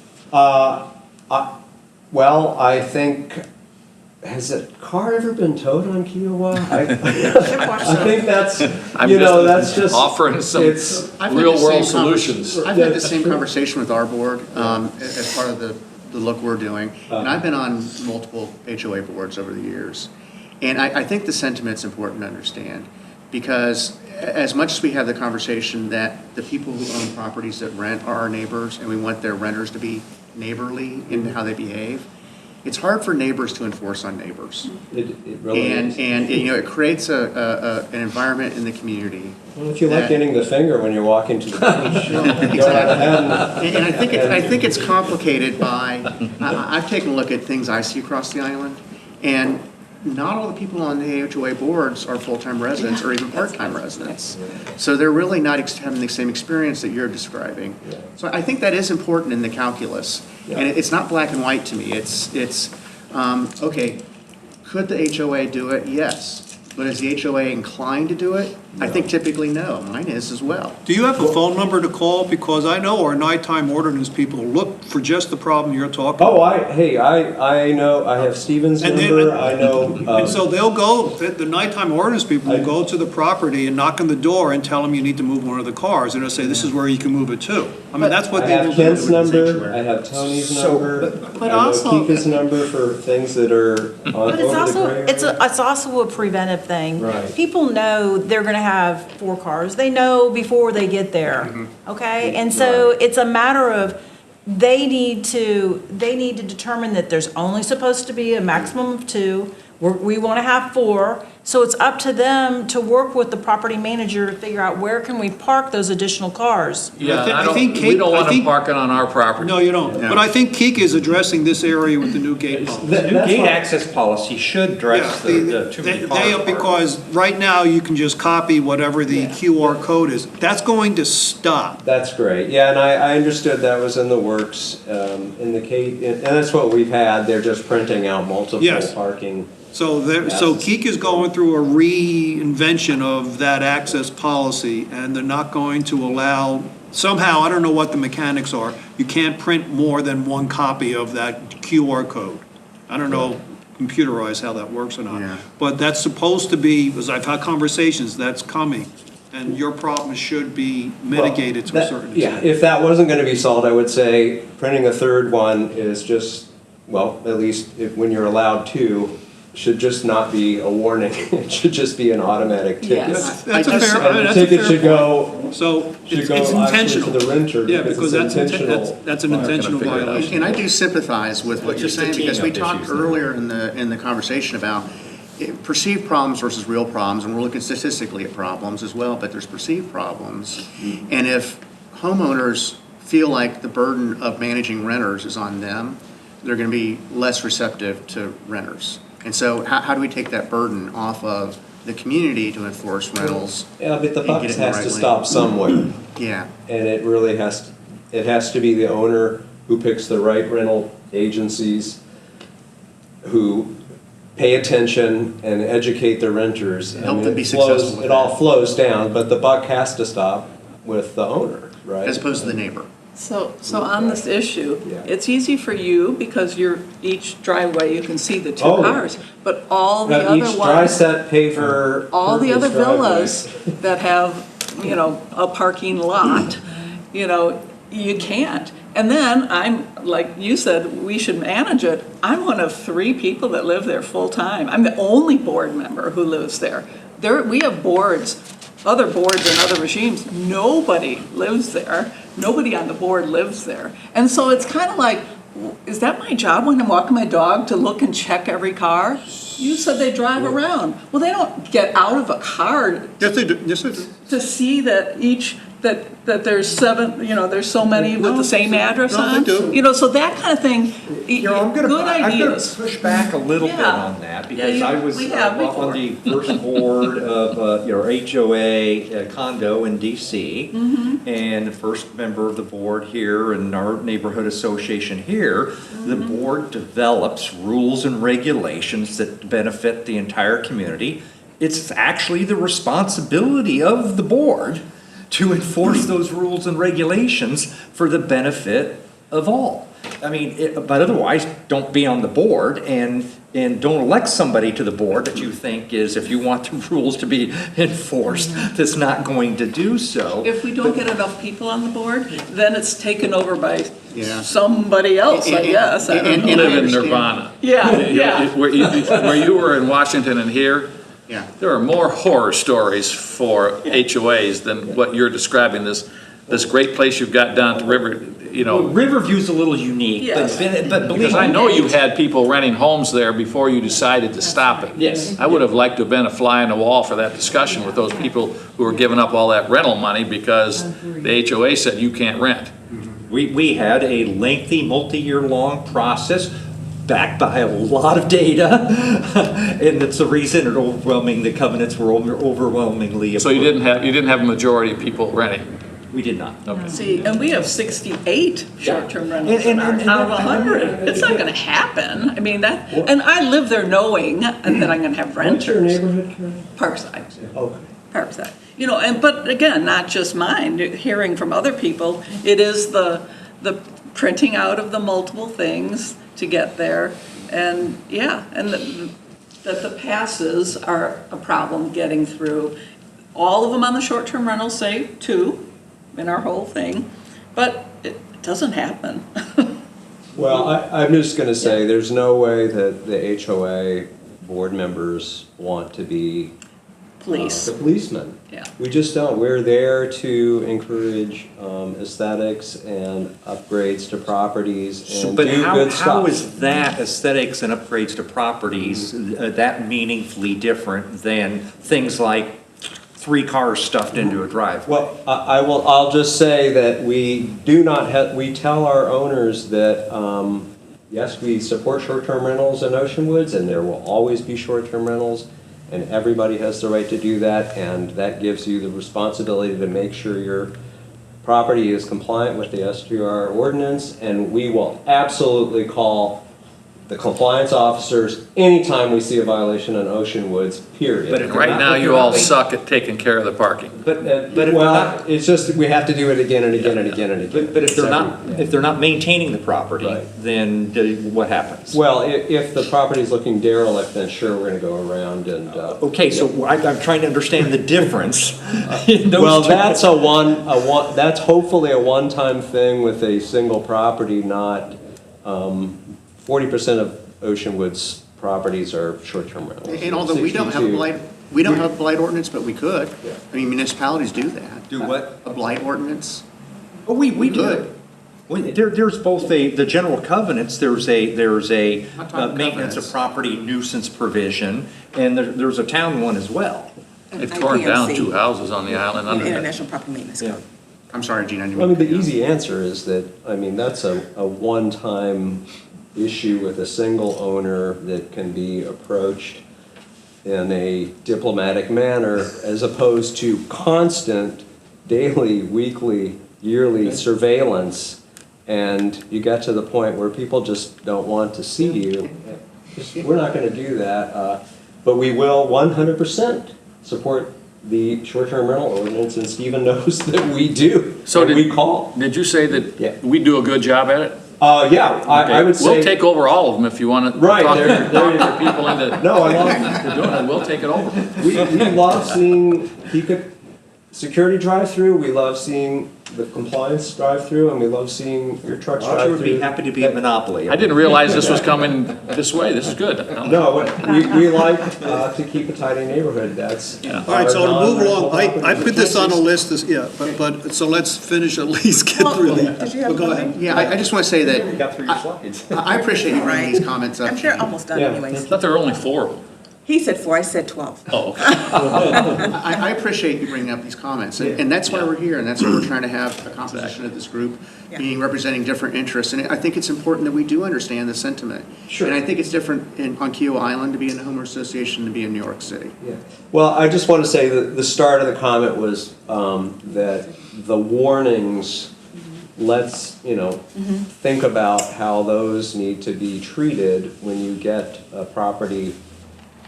Well, I think, has a car ever been towed on Kiawah? I think that's, that's just. Offering some I've had the real-world same solutions. I've had the same conversation with our board as part of the look we're doing. And I've been on multiple HOA boards over the years. And I think the sentiment's important to understand. Because as much as we have the conversation that the people who own properties that rent are our neighbors, and we want their renters to be neighborly in how they behave, it's hard for neighbors to enforce on neighbors. It really is. And it creates an environment in the community. Well, if you like getting the finger when you're walking to the beach, go right ahead. And I think it's complicated by, I've taken a look at things I see across the island, and not all the people on the HOA boards are full-time residents or even part-time residents. So they're really not having the same experience that you're describing. So I think that is important in the calculus. And it's not black and white to me. It's okay, could the HOA do it? Yes. But is the HOA inclined to do it? I think typically no. Mine is as well. Do you have a phone number to call? Because I know our nighttime ordinance people look for just the problem you're talking about. Oh, I know, I have Steven's And number, I know. And so they'll go, the nighttime ordinance people will go to the property and knock on the door and tell them you need to move one of the cars, and they'll say, this is where you can move it to. I mean, that's what I they will have do. Kent's number, I have Tony's number, I know also- Keith's number for things that are on But it's over the also, gray it's area. also a preventive thing. Right. People know they're gonna have 4 cars. They know before they get there, okay? And so it's a matter of, they need to determine that there's only supposed to be a maximum of 2. We wanna have 4. So it's up to them to work with the property manager to figure out where can we park those additional cars. Yeah, I think we Kate- don't want I think- them parking on our property. No, you don't. But I think Keek is addressing this area with the new gate policy. The new gate access policy should address the too many cars. Because right now, you can just copy whatever the QR code is. That's going to stop. That's great, yeah, and I understood that was in the works, in the case, and that's what we've had, they're just printing out multiple Yes. parking. So Keek is going through a reinvention of that access policy, and they're not going to allow, somehow, I don't know what the mechanics are, you can't print more than one copy of that QR code. I don't know computerized how that works or not. Yeah. But that's supposed to be, because I've had conversations, that's coming, and your problem should be mitigated to a certain Yeah, extent. if that wasn't gonna be solved, I would say printing a third one is just, well, at least when you're allowed 2, should just not be a warning, it should just be an automatic ticket. Yes. That's a I just- fair, And the that's a ticket fair should point. go, So should it's go actually to intentional. the renter Yeah, because because it's intentional. that's an intentional figure it out. violation. And I do sympathize with what you're Just the saying, because we cleanup talked issues there. earlier in the conversation about perceived problems versus real problems, and we're looking statistically at problems as well, but there's perceived problems. And if homeowners feel like the burden of managing renters is on them, they're gonna be less receptive to renters. And so how do we take that burden off of the community to enforce rentals? Yeah, but the and buck get it in the has right to lane? stop somewhere. Yeah. And it really it has to be the owner who picks the right rental agencies, who pay attention and educate their renters. Help I them mean, be it flows- successful with It all that. flows down, but the buck has to stop with the owner, right? As opposed to the neighbor. So on this issue, Yeah. it's easy for you because you're, each driveway, you can see the 2 Oh. cars. But all the Now, other each dry ones, set paver. all the other purpose driveway. villas that have, a parking lot, you can't. And then I'm, like you said, we should manage it. I'm one of 3 people that live there full-time. I'm the only board member who lives there. We have boards, other boards and other regimes. Nobody lives there. Nobody on the board lives there. And so it's kind of like, is that my job when I'm walking my dog to look and check every car? You said they drive around. Well, they don't get out of a car Yes, they do. Yes, they do. to see that each that there's seven, there's so many with the same address no, they on? do. So that kind of thing, I'm good gonna ideas. push back a little bit Yeah. on that, Yeah, because I was we have on the first board of, HOA condo in DC, and the first member of the board here in our neighborhood association here. The board develops rules and regulations that benefit the entire community. It's actually the responsibility of the board to enforce those rules and regulations for the benefit of all. I mean, but otherwise, don't be on the board and don't elect somebody to the board that you think is, if you want the rules to be enforced, that's not going to do so. If we don't get enough people on the board, then it's taken over by Yeah. somebody else, I guess. I don't You know. live in nirvana. Yeah. Where you were in Washington and here, Yeah. there are more horror stories for HOAs than what you're describing, this great place you've got down to River, Riverview's a little unique, Yes. but believe because I me. know you had people renting homes there before you decided to stop it. Yes. I would have liked to have been a fly on the wall for that discussion with those people who were giving up all that rental money because the HOA said you can't rent. We had a lengthy, multi-year-long process backed by a lot of data, and it's the reason the covenants were overwhelmingly So you didn't have a majority of people renting? We did not. Okay. See, and we have 68 short-term rentals in our And- town of 100. It's not gonna happen. I mean, and I live there knowing that I'm gonna have What's your renters. neighborhood, Karen? Parkside. Okay. Parkside. But again, not just mine, hearing from other people, it is the printing out of the multiple things to get there. And that the passes are a problem getting through. All of them on the short-term rentals say 2 in our whole thing, but it doesn't happen. Well, I'm just gonna say, there's no way that the HOA board members want to be Police. the policemen. Yeah. We just don't. We're there to encourage aesthetics and upgrades to properties and But do how good stuff. is that aesthetics and upgrades to properties that meaningfully different than things like 3 cars stuffed into a driveway? Well, I'll just say that we tell our owners that, yes, we support short-term rentals in Ocean Woods, and there will always be short-term rentals, and everybody has the right to do that, and that gives you the responsibility to make sure your property is compliant with the STR ordinance, and we will absolutely call the compliance officers anytime we see a violation on Ocean Woods, period. But if Right now, you all suck at taking care of the parking. But if they're Well, not, it's just, we have to do it again and again and again and again. but if they're not maintaining the property, Right. then what happens? Well, if the property's looking derelict, then sure, we're gonna go around and, Okay, so I'm trying to understand the difference in those well, two. that's that's hopefully a one-time thing with a single property, not, 40% of Ocean Woods properties are short-term rentals. And although we don't have a 62. blight ordinance, but we could. I mean, municipalities do that. Do what? A blight ordinance. Oh, we do. could. Well, there's both the general covenants, there's a Not talking maintenance of covenants. property nuisance provision, and there's a town one as well. They've torn down IPMC. 2 houses on the island under that. International Property Maintenance Code. I'm sorry, Gene, I didn't Well, I mean mean, to the cut you easy answer is that, that's a one-time issue with a single owner that can be approached in a diplomatic manner, as opposed to constant, daily, weekly, yearly surveillance. And you got to the point where people just don't want to see you. We're not gonna do that, but we will 100% support the short-term rental ordinance, and Stephen knows that we do. So and we call. Did you say Yeah. that we do a good job at it? Yeah, I would say. We'll take over all of them if you want to Right, talk there you your people into No, I love, doing it, we'll take it over. we love seeing security drive-through, we love seeing the compliance drive-through, and we love seeing your trucks Roger drive-through. would be happy to be a monopoly. I didn't realize this was coming this way, this is good. No, we like to keep a tidy neighborhood, that's. Yeah. All right, so to move our along, I put this on a list, so let's finish, at least get through the. Did you have Go ahead. something? Yeah, I just want to say You that got through your slides. I appreciate you bringing Right. these comments up. I'm sure almost done Yeah. I anyways. thought there were only 4 of them. He said 4, I said 12. Oh, okay. I appreciate you bringing up these comments, and that's why we're here, and that's why we're trying to have a composition of this group Yeah. being representing different interests, and I think it's important that we do understand the sentiment. Sure. And I think it's different on Kiawah Island to be in the homeowner association than to be in New York City. Yeah. Well, I just want to say that the start of the comment was that the warnings, let's, think about how those need to be treated when you get a property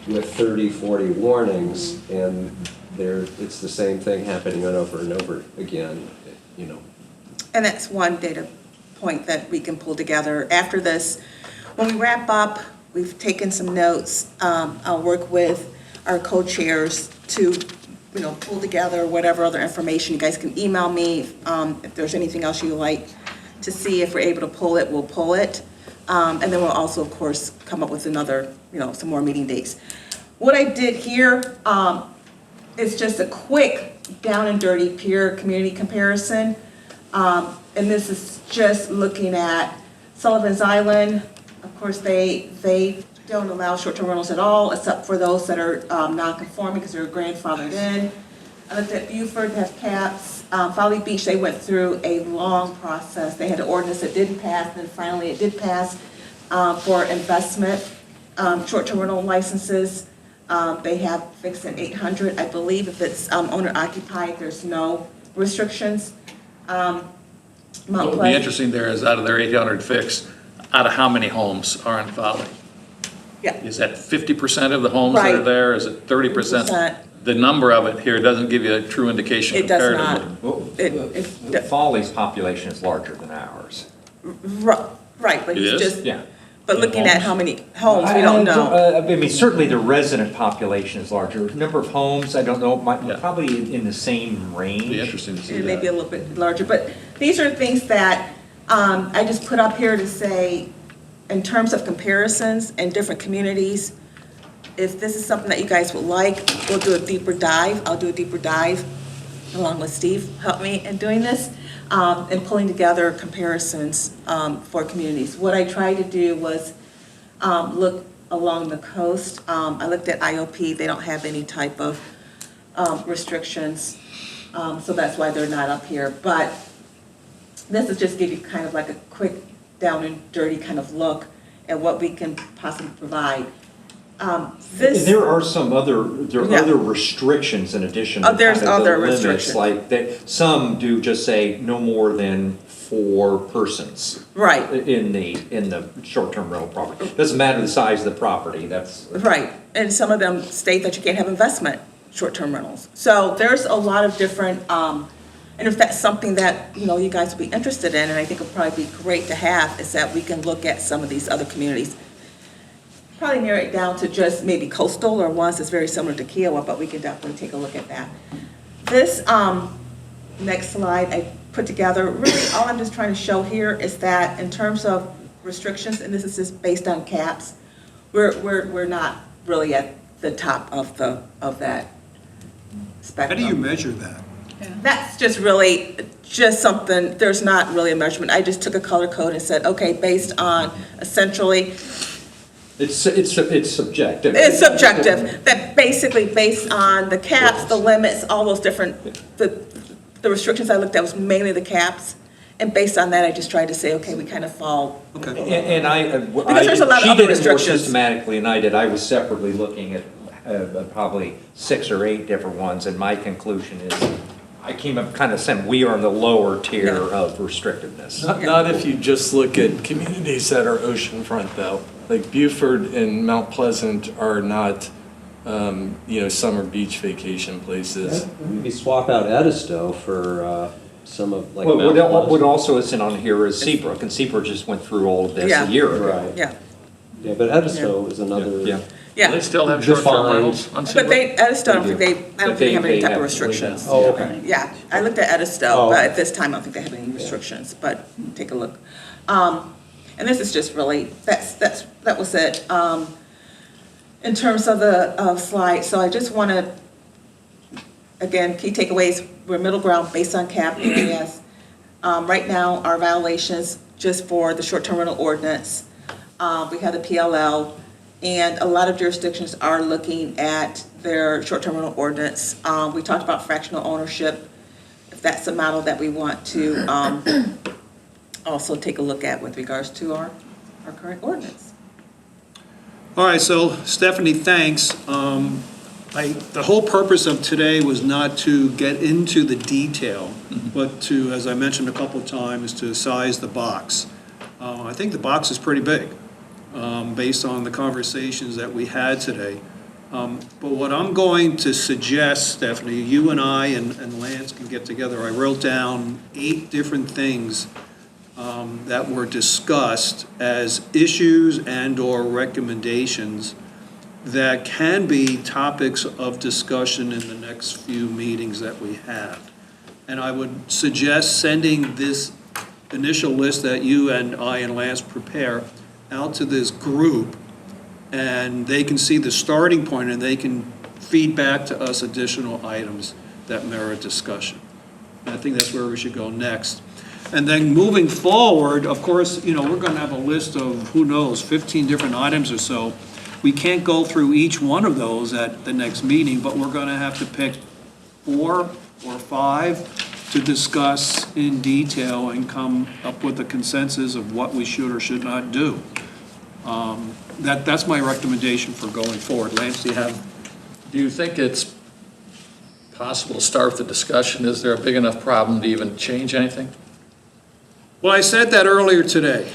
with 30, 40 warnings, and it's the same thing happening over and over again, And that's one data point that we can pull together. After this, when we wrap up, we've taken some notes. I'll work with our co-chairs to, pull together whatever other information. You guys can email me if there's anything else you'd like to see. If we're able to pull it, we'll pull it. And then we'll also, of course, come up with another, some more meeting dates. What I did here is just a quick down and dirty peer community comparison. And this is just looking at Sullivan's Island. Of course, they don't allow short-term rentals at all, except for those that are non-conforming because they're grandfathered in. I looked at Beaufort, they have caps. Folly Beach, they went through a long process. They had an ordinance that didn't pass, and then finally it did pass for investment. Short-term rental licenses, they have fixed at 800. I believe if it's owner-occupied, there's no restrictions. What would be interesting there is out of their 800 fix, out of how many homes are in Folly? Yeah. Is that 50% of the homes that are Right. there? Is it 30%? The number of it here doesn't give you a true indication It does comparatively. not. Folly's population is larger than ours. Right, but It it's is? just, Yeah. but looking at how many homes, we don't know. I mean, certainly the resident population is larger. Number of homes, I don't know, Yeah. probably in the same range. Be interesting to see It may be that. a little bit larger, but these are things that I just put up here to say, in terms of comparisons in different communities, if this is something that you guys would like, we'll do a deeper dive. I'll do a deeper dive, along with Steve, help me in doing this, and pulling together comparisons for communities. What I tried to do was look along the coast. I looked at IOP, they don't have any type of restrictions, so that's why they're not up here. But this is just give you kind of like a quick down and dirty kind of look at what we can possibly provide. There are some other, Yeah. other restrictions in addition to There's kind of the other limits, restrictions. like some do just say no more than 4 persons. Right. In the short-term rental property. Doesn't matter the size of the property, that's. Right, and some of them state that you can't have investment, short-term rentals. So there's a lot of different, and if that's something that, you guys would be interested in, and I think it'd probably be great to have, is that we can look at some of these other communities. Probably narrow it down to just maybe coastal or ones that's very similar to Kiawah, but we can definitely take a look at that. This next slide I put together, really all I'm just trying to show here is that in terms of restrictions, and this is just based on caps, we're not really at the top of that How spectrum. do you measure that? That's just really, just something, there's not really a measurement. I just took a color code and said, okay, based on essentially, It's subjective. it's subjective, that basically based on the caps, the limits, all those different, the restrictions I looked at was mainly the caps. And based on that, I just tried to say, okay, we kind of fall. Okay. And Because there's a lot of she other did it more restrictions. systematically than I did. I was separately looking at probably 6 or 8 different ones, and my conclusion is, I came up kind of saying, we are in the lower tier of restrictiveness. Not if you just look at communities that are oceanfront though. Like Beaufort and Mount Pleasant are not, summer beach vacation places. Maybe swap out Edisto for some of, like Well, Mount what Pleasant. also isn't on here is Seabrook, and Seabrook just went through all of this Yeah. a year ago. Right. Yeah, Yeah, but Edisto is another. Yeah. yeah. They still have short-term Defined. rentals on But Seabrook? they, Edisto, I don't think they have any type of have restrictions. Oh, okay. Yeah, I looked at Edisto, Oh, but okay. at this time, I don't think they have any restrictions, but take a look. And this is just really, that was it. In terms of the slide, so I just want to, again, key takeaways, we're middle ground based on cap areas. Right now, our violations, just for the short-term rental ordinance, we have the PLL, And a lot of jurisdictions are looking at their short-term rental ordinance. We talked about fractional ownership, if that's the model that we want to also take a look at with regards to our current ordinance. All right, so Stephanie, thanks. The whole purpose of today was not to get into the detail, but to, as I mentioned a couple of times, to size the box. I think the box is pretty big, based on the conversations that we had today. But what I'm going to suggest, Stephanie, you and I and Lance can get together. I wrote down 8 different things that were discussed as issues and/or recommendations that can be topics of discussion in the next few meetings that we have. And I would suggest sending this initial list that you and I and Lance prepare out to this group, and they can see the starting point and they can feed back to us additional items that merit discussion. And I think that's where we should go next. And then moving forward, of course, we're going to have a list of, who knows, 15 different items or so. We can't go through each one of those at the next meeting, but we're going to have to pick 4 or 5 to discuss in detail and come up with a consensus of what we should or should not do. That's my recommendation for going forward. Lance, Do you think it's possible to start with the discussion? Is there a big enough problem to even change anything? Well, I said that earlier today.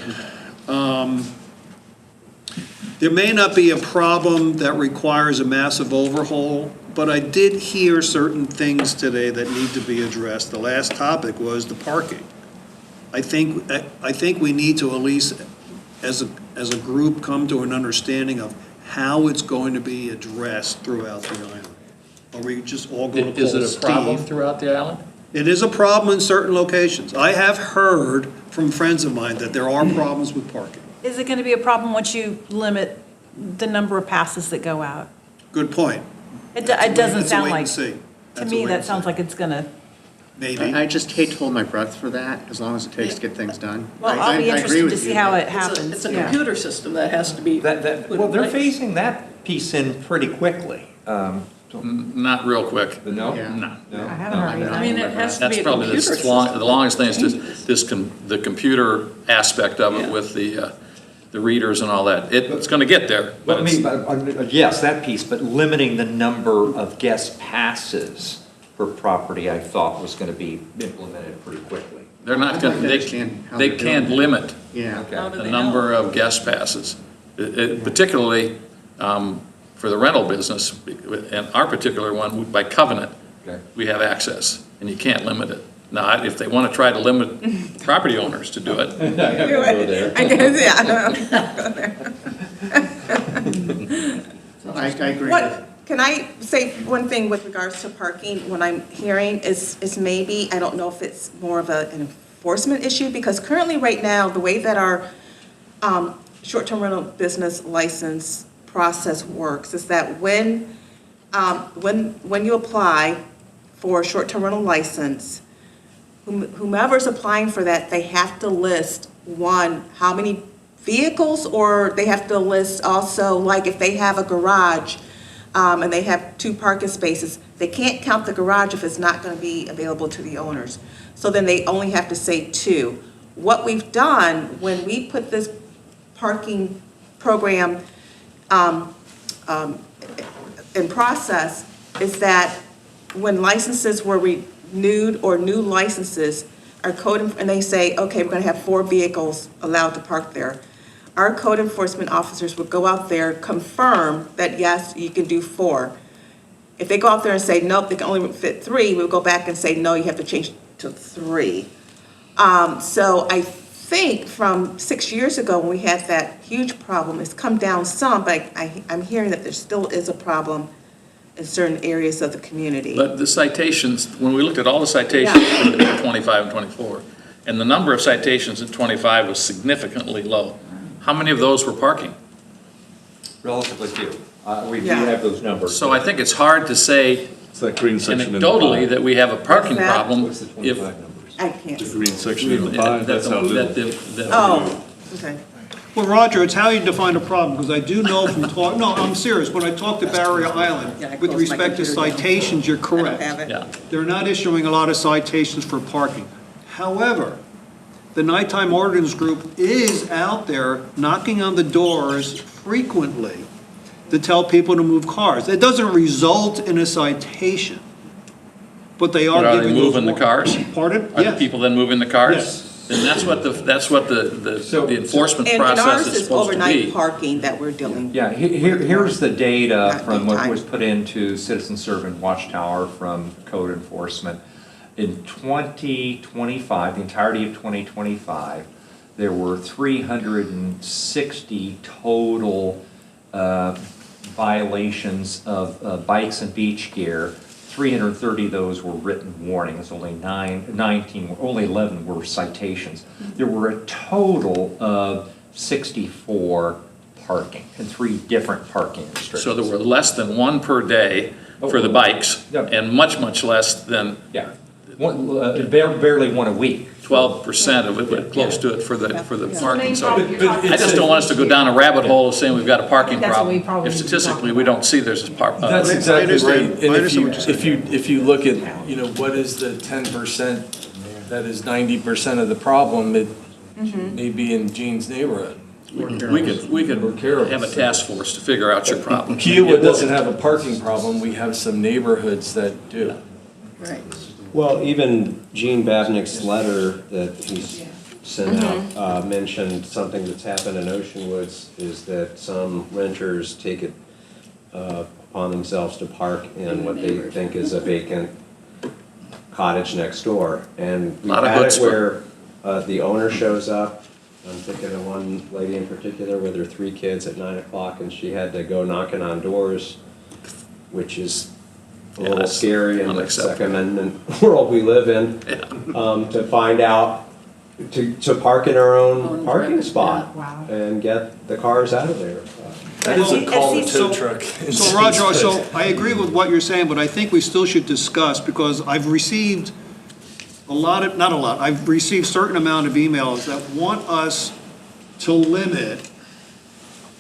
There may not be a problem that requires a massive overhaul, but I did hear certain things today that need to be addressed. The last topic was the parking. I think we need to at least, as a group, come to an understanding of how it's going to be addressed throughout the island. Are we just all going to call Is it a problem Steve? throughout the island? It is a problem in certain locations. I have heard from friends of mine that there are problems with parking. Is it going to be a problem once you limit the number of passes that go out? Good point. It doesn't It's a sound wait like, and see. to That's a me, wait that and sounds see. like it's going to, Maybe. I just hate to hold my breath for that, as long as it takes to get things done. well, I I'll be agree interested with to see you. how it It's happens. a Yeah. computer system that has to be. Well, they're phasing that piece in pretty quickly. Not real quick. No? Yeah. No. I haven't heard either. I mean, it has to be That's a probably computer the system. longest thing is the computer aspect of it Yeah. with the readers and all that. It's going to get there, Well, but I mean, yes, that piece, but limiting the number of guest passes per property, I thought was going to be implemented pretty quickly. they're not going, I'd like to understand how they they're can't doing it. limit Yeah. How do the they number know? of guest passes. Particularly for the rental business, and our particular one, by covenant, Okay. we have access, and you can't limit it. Now, if they want to try to limit property owners to do it, I guess, yeah. I agree with What, can I say one thing with regards to parking? What I'm hearing is maybe, I don't know if it's more of an enforcement issue, because currently, right now, the way that our short-term rental business license process works is that when you apply for a short-term rental license, whomever's applying for that, they have to list, one, how many vehicles, or they have to list also, like if they have a garage and they have 2 parking spaces, they can't count the garage if it's not going to be available to the owners. So then they only have to say 2. What we've done, when we put this parking program in process, is that when licenses were renewed or new licenses, our code, and they say, okay, we're going to have 4 vehicles allowed to park there. Our code enforcement officers would go out there, confirm that, yes, you can do 4. If they go out there and say, nope, they can only fit 3, we'll go back and say, no, you have to change to 3. So I think from 6 years ago, when we had that huge problem, it's come down some, but I'm hearing that there still is a problem in certain areas of the community. but the citations, when we looked at all the citations for 25 and 24, and the number of citations in 25 was significantly low. How many of those were parking? Relatively few. We do Yeah. have those numbers. So I think it's hard to say It's that green section in the anecdotally pie. that we have a parking What's that? problem What's the if 25 numbers? I can't. The green section in the pie, that's how little. Oh, okay. Well, Roger, it's how you define a problem, because I do know from no, I'm serious, when I talked to Barrier Yeah, I Island, with closed my respect to computer down, citations, you're I don't correct. have it. Yeah. They're not issuing a lot of citations for parking. However, the nighttime ordinance group is out there knocking on the doors frequently to tell people to move cars. It doesn't result in a citation, but they are But are they giving those moving the warnings. cars? Pardon? Are the Yes. people then moving the cars? Yes. And that's what the enforcement And process ours is is supposed to overnight be. parking that we're dealing. Yeah, here's the data Not from what daytime. was put into Citizen Servant Watchtower from code enforcement. In 2025, the entirety of 2025, there were 360 total violations of bikes and beach gear. 330 of those were written warnings, only 11 were citations. There were a total of 64 parking and 3 different parking restrictions. So there were less than one per day for the bikes, Yep. and much, much less than Yeah, barely one a week. 12% of it, but close to it for the parking. So problem you're talking I just don't want us to go down a rabbit hole of saying we've got a parking that's what we problem. probably If need to statistically, talk we about. don't see there's a That's exactly understand. right. I And understand what you're if you look at, you know, what is the 10% that is 90% of the problem, it may be in Gene's neighborhood. We could have a task force to figure out your problem. Kiawah doesn't have a parking problem, we have some neighborhoods that do. Right. Well, even Gene Babnick's letter that he's sent out mentioned something that's happened in Ocean Woods, is that some renters take it upon themselves to park in what they think is a vacant cottage next door. And we've Lot of had it chutzpah. where the owner shows up. I'm thinking of one lady in particular with her 3 kids at 9 o'clock, and she had to go knocking on doors, which is a little that's scary in the unacceptable. Second Amendment world we live in, to find out, to park in our own parking spot Wow. and get the cars out of there. That is a call to So- tow truck. So Roger, so I agree with what you're saying, but I think we still should discuss, because I've received I've received certain amount of emails that want us to limit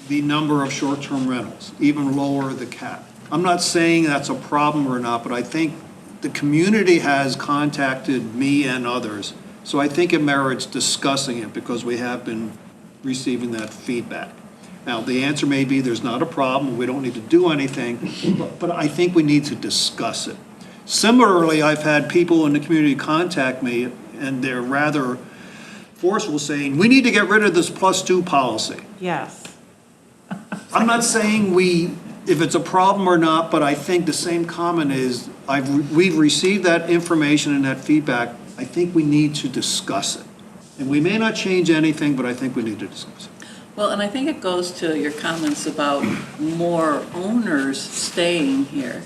the number of short-term rentals, even lower the cap. I'm not saying that's a problem or not, but I think the community has contacted me and others, so I think it merits discussing it, because we have been receiving that feedback. Now, the answer may be there's not a problem, we don't need to do anything, but I think we need to discuss it. Similarly, I've had people in the community contact me, and they're rather forceful, saying, we need to get rid of this +2 policy. Yes. I'm not saying if it's a problem or not, but I think the same comment is, we've received that information and that feedback. I think we need to discuss it. And we may not change anything, but I think we need to discuss it. Well, and I think it goes to your comments about more owners staying here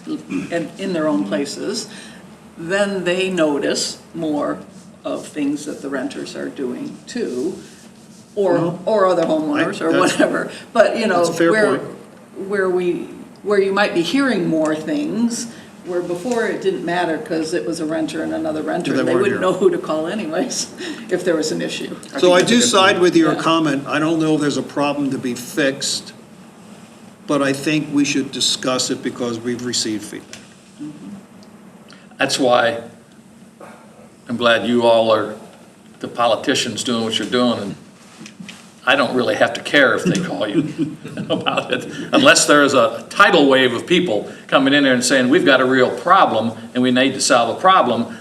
and in their own places. Then they notice more of things that the renters are doing too, or other homeowners or that's- whatever. But, you know, that's a fair point. where you might be hearing more things, where before it didn't matter because it was a renter and another renter, They and they weren't wouldn't here. know who to call anyways if there was an issue. So I do side with your Yeah. comment. I don't know if there's a problem to be fixed, but I think we should discuss it because we've received feedback. That's why I'm glad you all are the politicians doing what you're doing, and I don't really have to care if they call you about it, unless there's a tidal wave of people coming in there and saying, we've got a real problem and we need to solve a problem.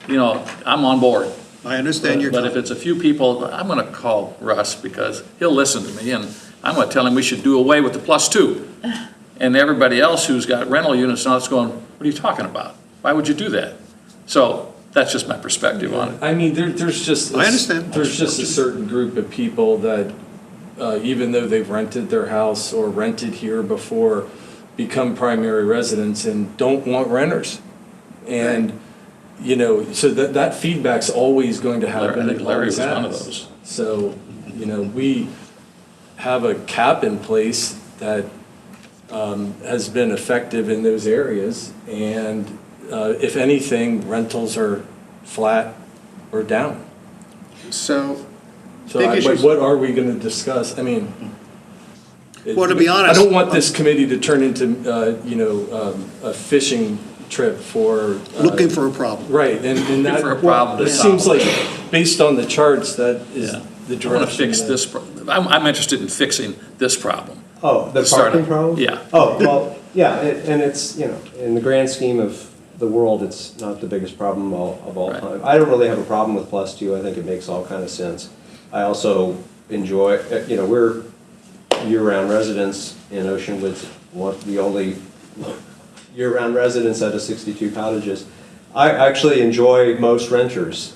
You know, I'm on board. I understand your But if comment. it's a few people, I'm gonna call Russ, because he'll listen to me, and I'm gonna tell him we should do away with the +2. And everybody else who's got rental units now is going, what are you talking about? Why would you do that? So that's just my perspective on it. I mean, there's just. I understand. There's just a certain group of people that, even though they've rented their house or rented here before, become primary residents and don't want renters. And, you know, so that feedback's always going to happen. I think It Larry always was one of has. those. So, you know, we have a cap in place that has been effective in those areas. And if anything, rentals are flat or down. So So Big but issues. what are we going to discuss? I mean, Well, to be honest, I don't want this committee to turn into, a fishing trip for. looking for a problem. Right, and that. for a problem to It seems solve. like, based on the charts, that is Yeah. the I want direction. to fix that- this, I'm interested in fixing this problem. Oh, the Start parking it. problem? Yeah. Oh, well, yeah, and it's, in the grand scheme of the world, it's not the biggest problem of all Right. time. I don't really have a problem with +2. I think it makes all kind of sense. I also enjoy, we're year-round residents in Ocean Woods, the only year-round residents out of 62 cottages. I actually enjoy most renters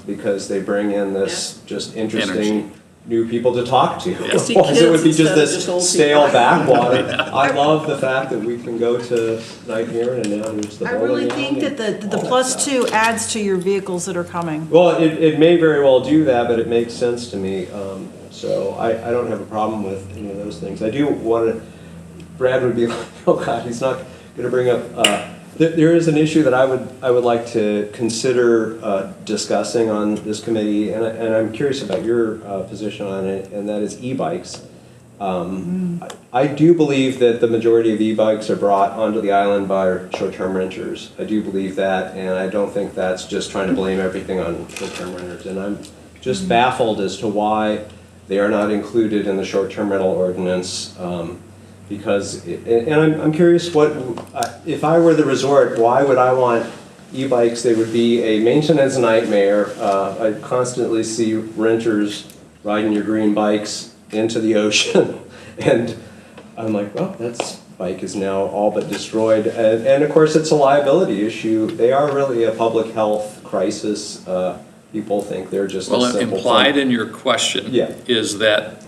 because they bring in this just interesting Energy. new people to talk to. See Otherwise, it would be kids just instead of just this old stale people. backwater. I love the fact that we can go to Night Mirror and now there's the I bowling really alley think that and the all plus that stuff. 2 adds to your vehicles that are coming. Well, it may very well do that, but it makes sense to me. So I don't have a problem with any of those things. I do want to, Brad would be like, oh God, he's not going to bring up, there is an issue that I would like to consider discussing on this committee, and I'm curious about your position on it, and that is e-bikes. I do believe that the majority of e-bikes are brought onto the island by short-term renters. I do believe that, and I don't think that's just trying to blame everything on short-term renters. And I'm just baffled as to why they are not included in the short-term rental ordinance. Because, and I'm curious if I were the resort, why would I want e-bikes? They would be a maintenance nightmare. I constantly see renters riding your green bikes into the ocean. And I'm like, well, that bike is now all but destroyed. And of course, it's a liability issue. They are really a public health crisis. People think they're just a Well, simple implied thing. in your question Yeah. is that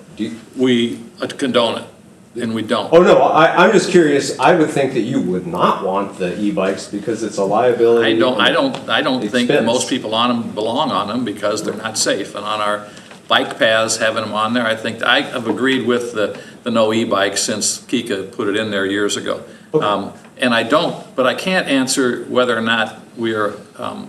we condone it, and we don't. Oh, no, I'm just curious. I would think that you would not want the e-bikes because it's a liability. I don't think that expense. most people on them belong on them because they're not safe. And on our bike paths, having them on there, I think, I have agreed with the no e-bike since Kika put it in there years ago. And but I can't answer whether or not we are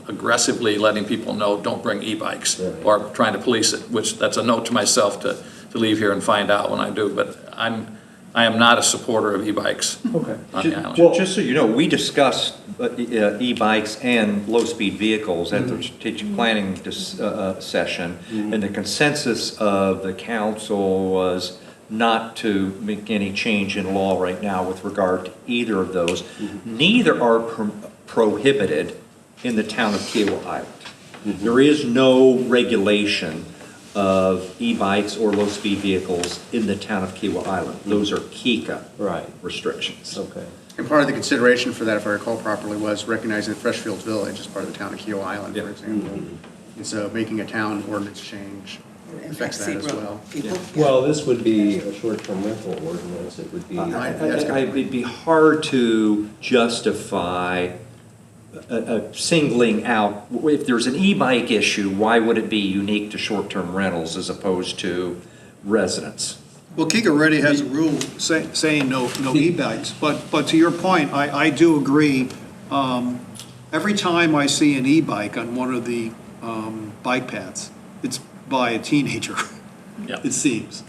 aggressively letting people know, don't bring e-bikes, or trying to police it, which that's a note to myself to leave here and find out when I do. But I am not a supporter of e-bikes on the island. Just so you know, we discussed e-bikes and low-speed vehicles at the strategic planning session, and the consensus of the council was not to make any change in law right now with regard to either of those. Neither are prohibited in the town of Kiawah Island. There is no regulation of e-bikes or low-speed vehicles in the town of Kiawah Island. Those are KICA restrictions. Okay. And part of the consideration for that, if I recall properly, was recognizing that Freshfields Village is part of the town of Kiawah Island, for example. And so making a town ordinance change affects that as well. Well, this would be a short-term rental ordinance. It would be. It'd be hard to justify singling out, if there's an e-bike issue, why would it be unique to short-term rentals as opposed to residents? Well, Kika already has a rule saying no e-bikes, but to your point, I do agree. Every time I see an e-bike on one of the bike paths, it's by a teenager, it seems.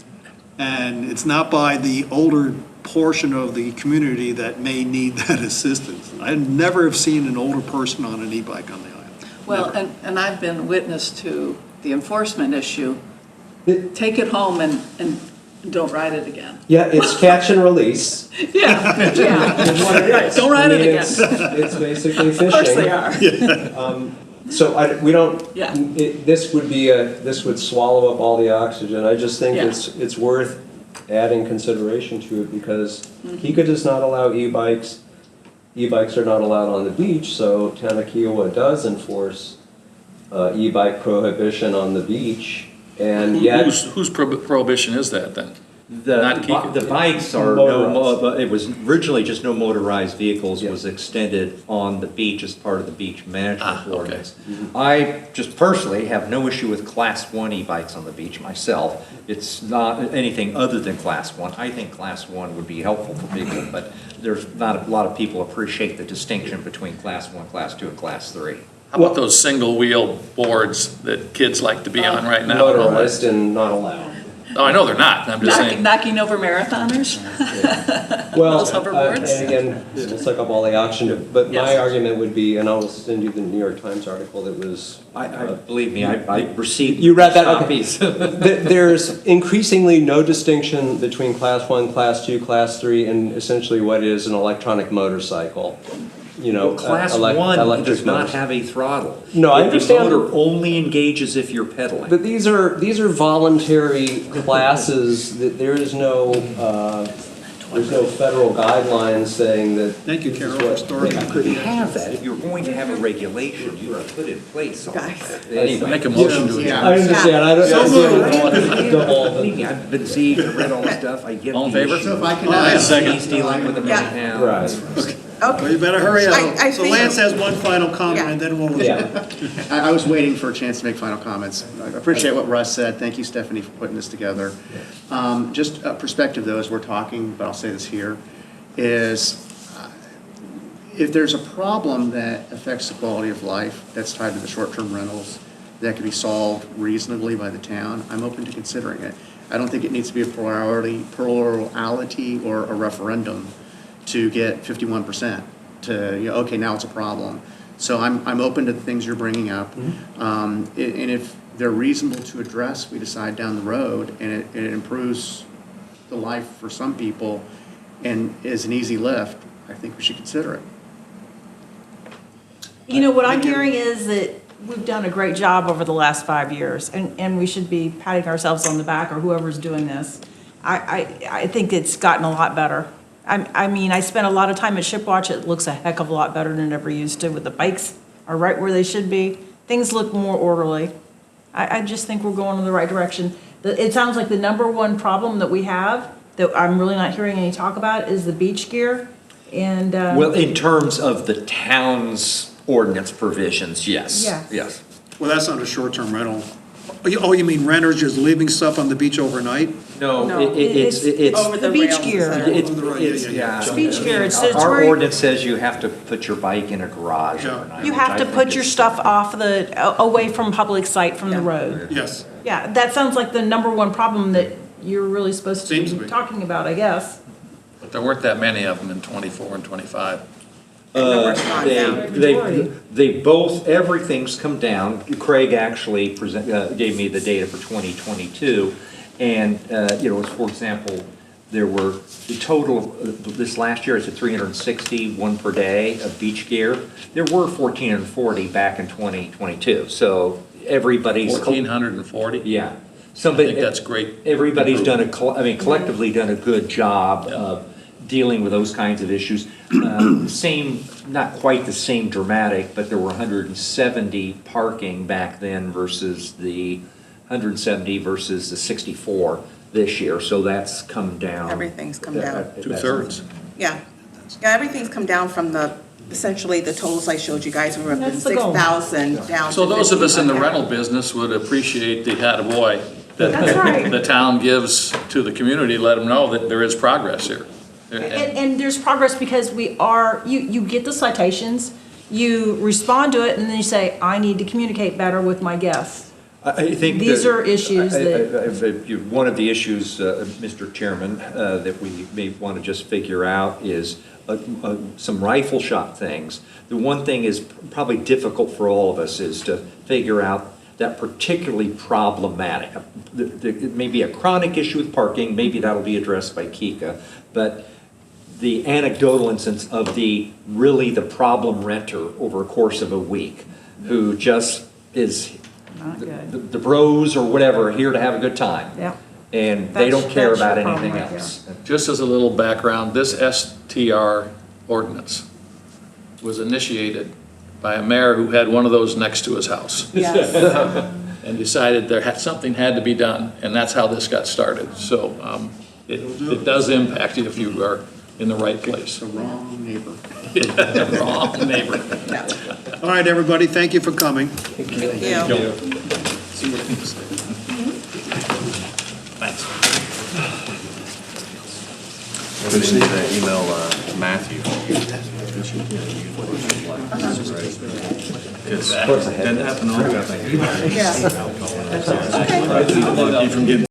And it's not by the older portion of the community that may need that assistance. I never have seen an older person on an e-bike on the island. Well, and I've been witness to the enforcement issue. Take it home and don't ride it again. Yeah, it's catch and release. Yeah. Is what it is. Don't ride it again. It's basically fishing. Of course they are. So we don't, Yeah. this would swallow up all the oxygen. I just think Yeah. it's worth adding consideration to it because Kika does not allow e-bikes. E-bikes are not allowed on the beach, so town of Kiawah does enforce e-bike prohibition on the beach, and yet. Whose prohibition is that then? The bikes are it was originally just no motorized vehicles was extended on the beach as part of the beach management ordinance. I just personally have no issue with class 1 e-bikes on the beach myself. It's not anything other than class 1. I think class 1 would be helpful for people, but there's not a lot of people appreciate the distinction between class 1, class 2, and class 3. How about those single-wheel boards that kids like to be on right now? Motorized and not allowed. Oh, I know they're not, I'm just saying. Knocking over marathoners? Well, Those hoverboards? and again, we'll suck up all the oxygen, but my Yes. argument would be, and I will send you the New York Times article that was. Believe me, I received. You read that? Okay. copies. There's increasingly no distinction between Class 1, Class 2, Class 3, and essentially what is an electronic motorcycle. You know, Class electric 1 does not motors. have a throttle. No, I understand. The motor only engages if you're pedaling. But these are voluntary classes, that there is no, there's no federal guidelines saying that. Thank you, Carol, this is for what- starting. You could have that. If you're going to have a regulation, you would put in place all of that. Anyway. Make a motion to adjourn. I understand, I don't. Believe me, I've been seeing, I've read all the stuff, I get the All in favor? issue. So if I can Oh, ask, yeah. He's dealing with them right now. Right. Well, you better hurry I up. So think- Lance has one final comment, and then we'll. Yeah. I was waiting for a chance to make final comments. I appreciate what Russ said. Thank you, Stephanie, for putting this together. Just a perspective, though, as we're talking, but I'll say this here, is if there's a problem that affects the quality of life that's tied to the short-term rentals that can be solved reasonably by the town, I'm open to considering it. I don't think it needs to be a plurality or a referendum to get 51% to, okay, now it's a problem. So I'm open to the things you're bringing up. And if they're reasonable to address, we decide down the road, and it improves the life for some people and is an easy lift, I think we should consider it. You know, what I'm hearing is that we've done a great job over the last 5 years, and we should be patting ourselves on the back, or whoever's doing this. I think it's gotten a lot better. I mean, I spent a lot of time at Shipwatch. It looks a heck of a lot better than it ever used to, with the bikes are right where they should be. Things look more orderly. I just think we're going in the right direction. It sounds like the number one problem that we have, that I'm really not hearing any talk about, is the beach gear. And Well, in terms of the town's ordinance provisions, yes. Yeah. Yes. Well, that's not a short-term rental. Oh, you mean renters just leaving stuff on the beach overnight? No, No, it's. Over the the beach rails, gear. et cetera. It's, Yeah. yeah. Beach gear, it's Our where- ordinance says you have to put your bike in a garage Yeah. overnight. you which have I to think put your is- stuff away from public sight, from the road. Yes. Yeah, that sounds like the number one problem that you're really supposed to Seems to be be. talking about, I guess. But there weren't that many of them in 24 and 25. Numbers gone down. They both, everything's come down. Craig actually gave me the data for 2022. And, for example, there were, the total, this last year is at 360, one per day of beach gear. There were 1,440 back in 2022. So everybody's. 1,440? Yeah. I think that's great. Everybody's done collectively done a good job of dealing with those kinds of issues. Same, not quite the same dramatic, but there were 170 parking back then versus the 170 versus the 64 this year, so that's come down. Everything's come down. Two-thirds. Yeah, everything's come down from essentially the totals I showed you guys, were up in That's the goal. 6,000 down to So those of us in the 1,500. rental business would appreciate the attaboy that That's right. the town gives to the community, let them know that there is progress here. And there's progress because you get the citations, you respond to it, and then you say, I need to communicate better with my guests. I think These are issues that. One of the issues, Mr. Chairman, that we may want to just figure out is some rifle shot things. The one thing is probably difficult for all of us is to figure out that particularly problematic. It may be a chronic issue with parking, maybe that'll be addressed by Kika, but the anecdotal instance of the problem renter over a course of a week who just is Not good. the bros or whatever are here to have a good time. Yeah. And they don't That's care your about problem anything right else. Just as a little background, this STR ordinance was initiated by a mayor who had one of those next to his house. Yes. And decided something had to be done, and that's how this got started. So it does impact you if you are in the right place. The wrong neighbor. Wrong neighbor. All right, everybody, thank you for coming. Thank you. See what people say. Thanks. We just need to email Matthew. Because that didn't happen on. Yeah. Keep from getting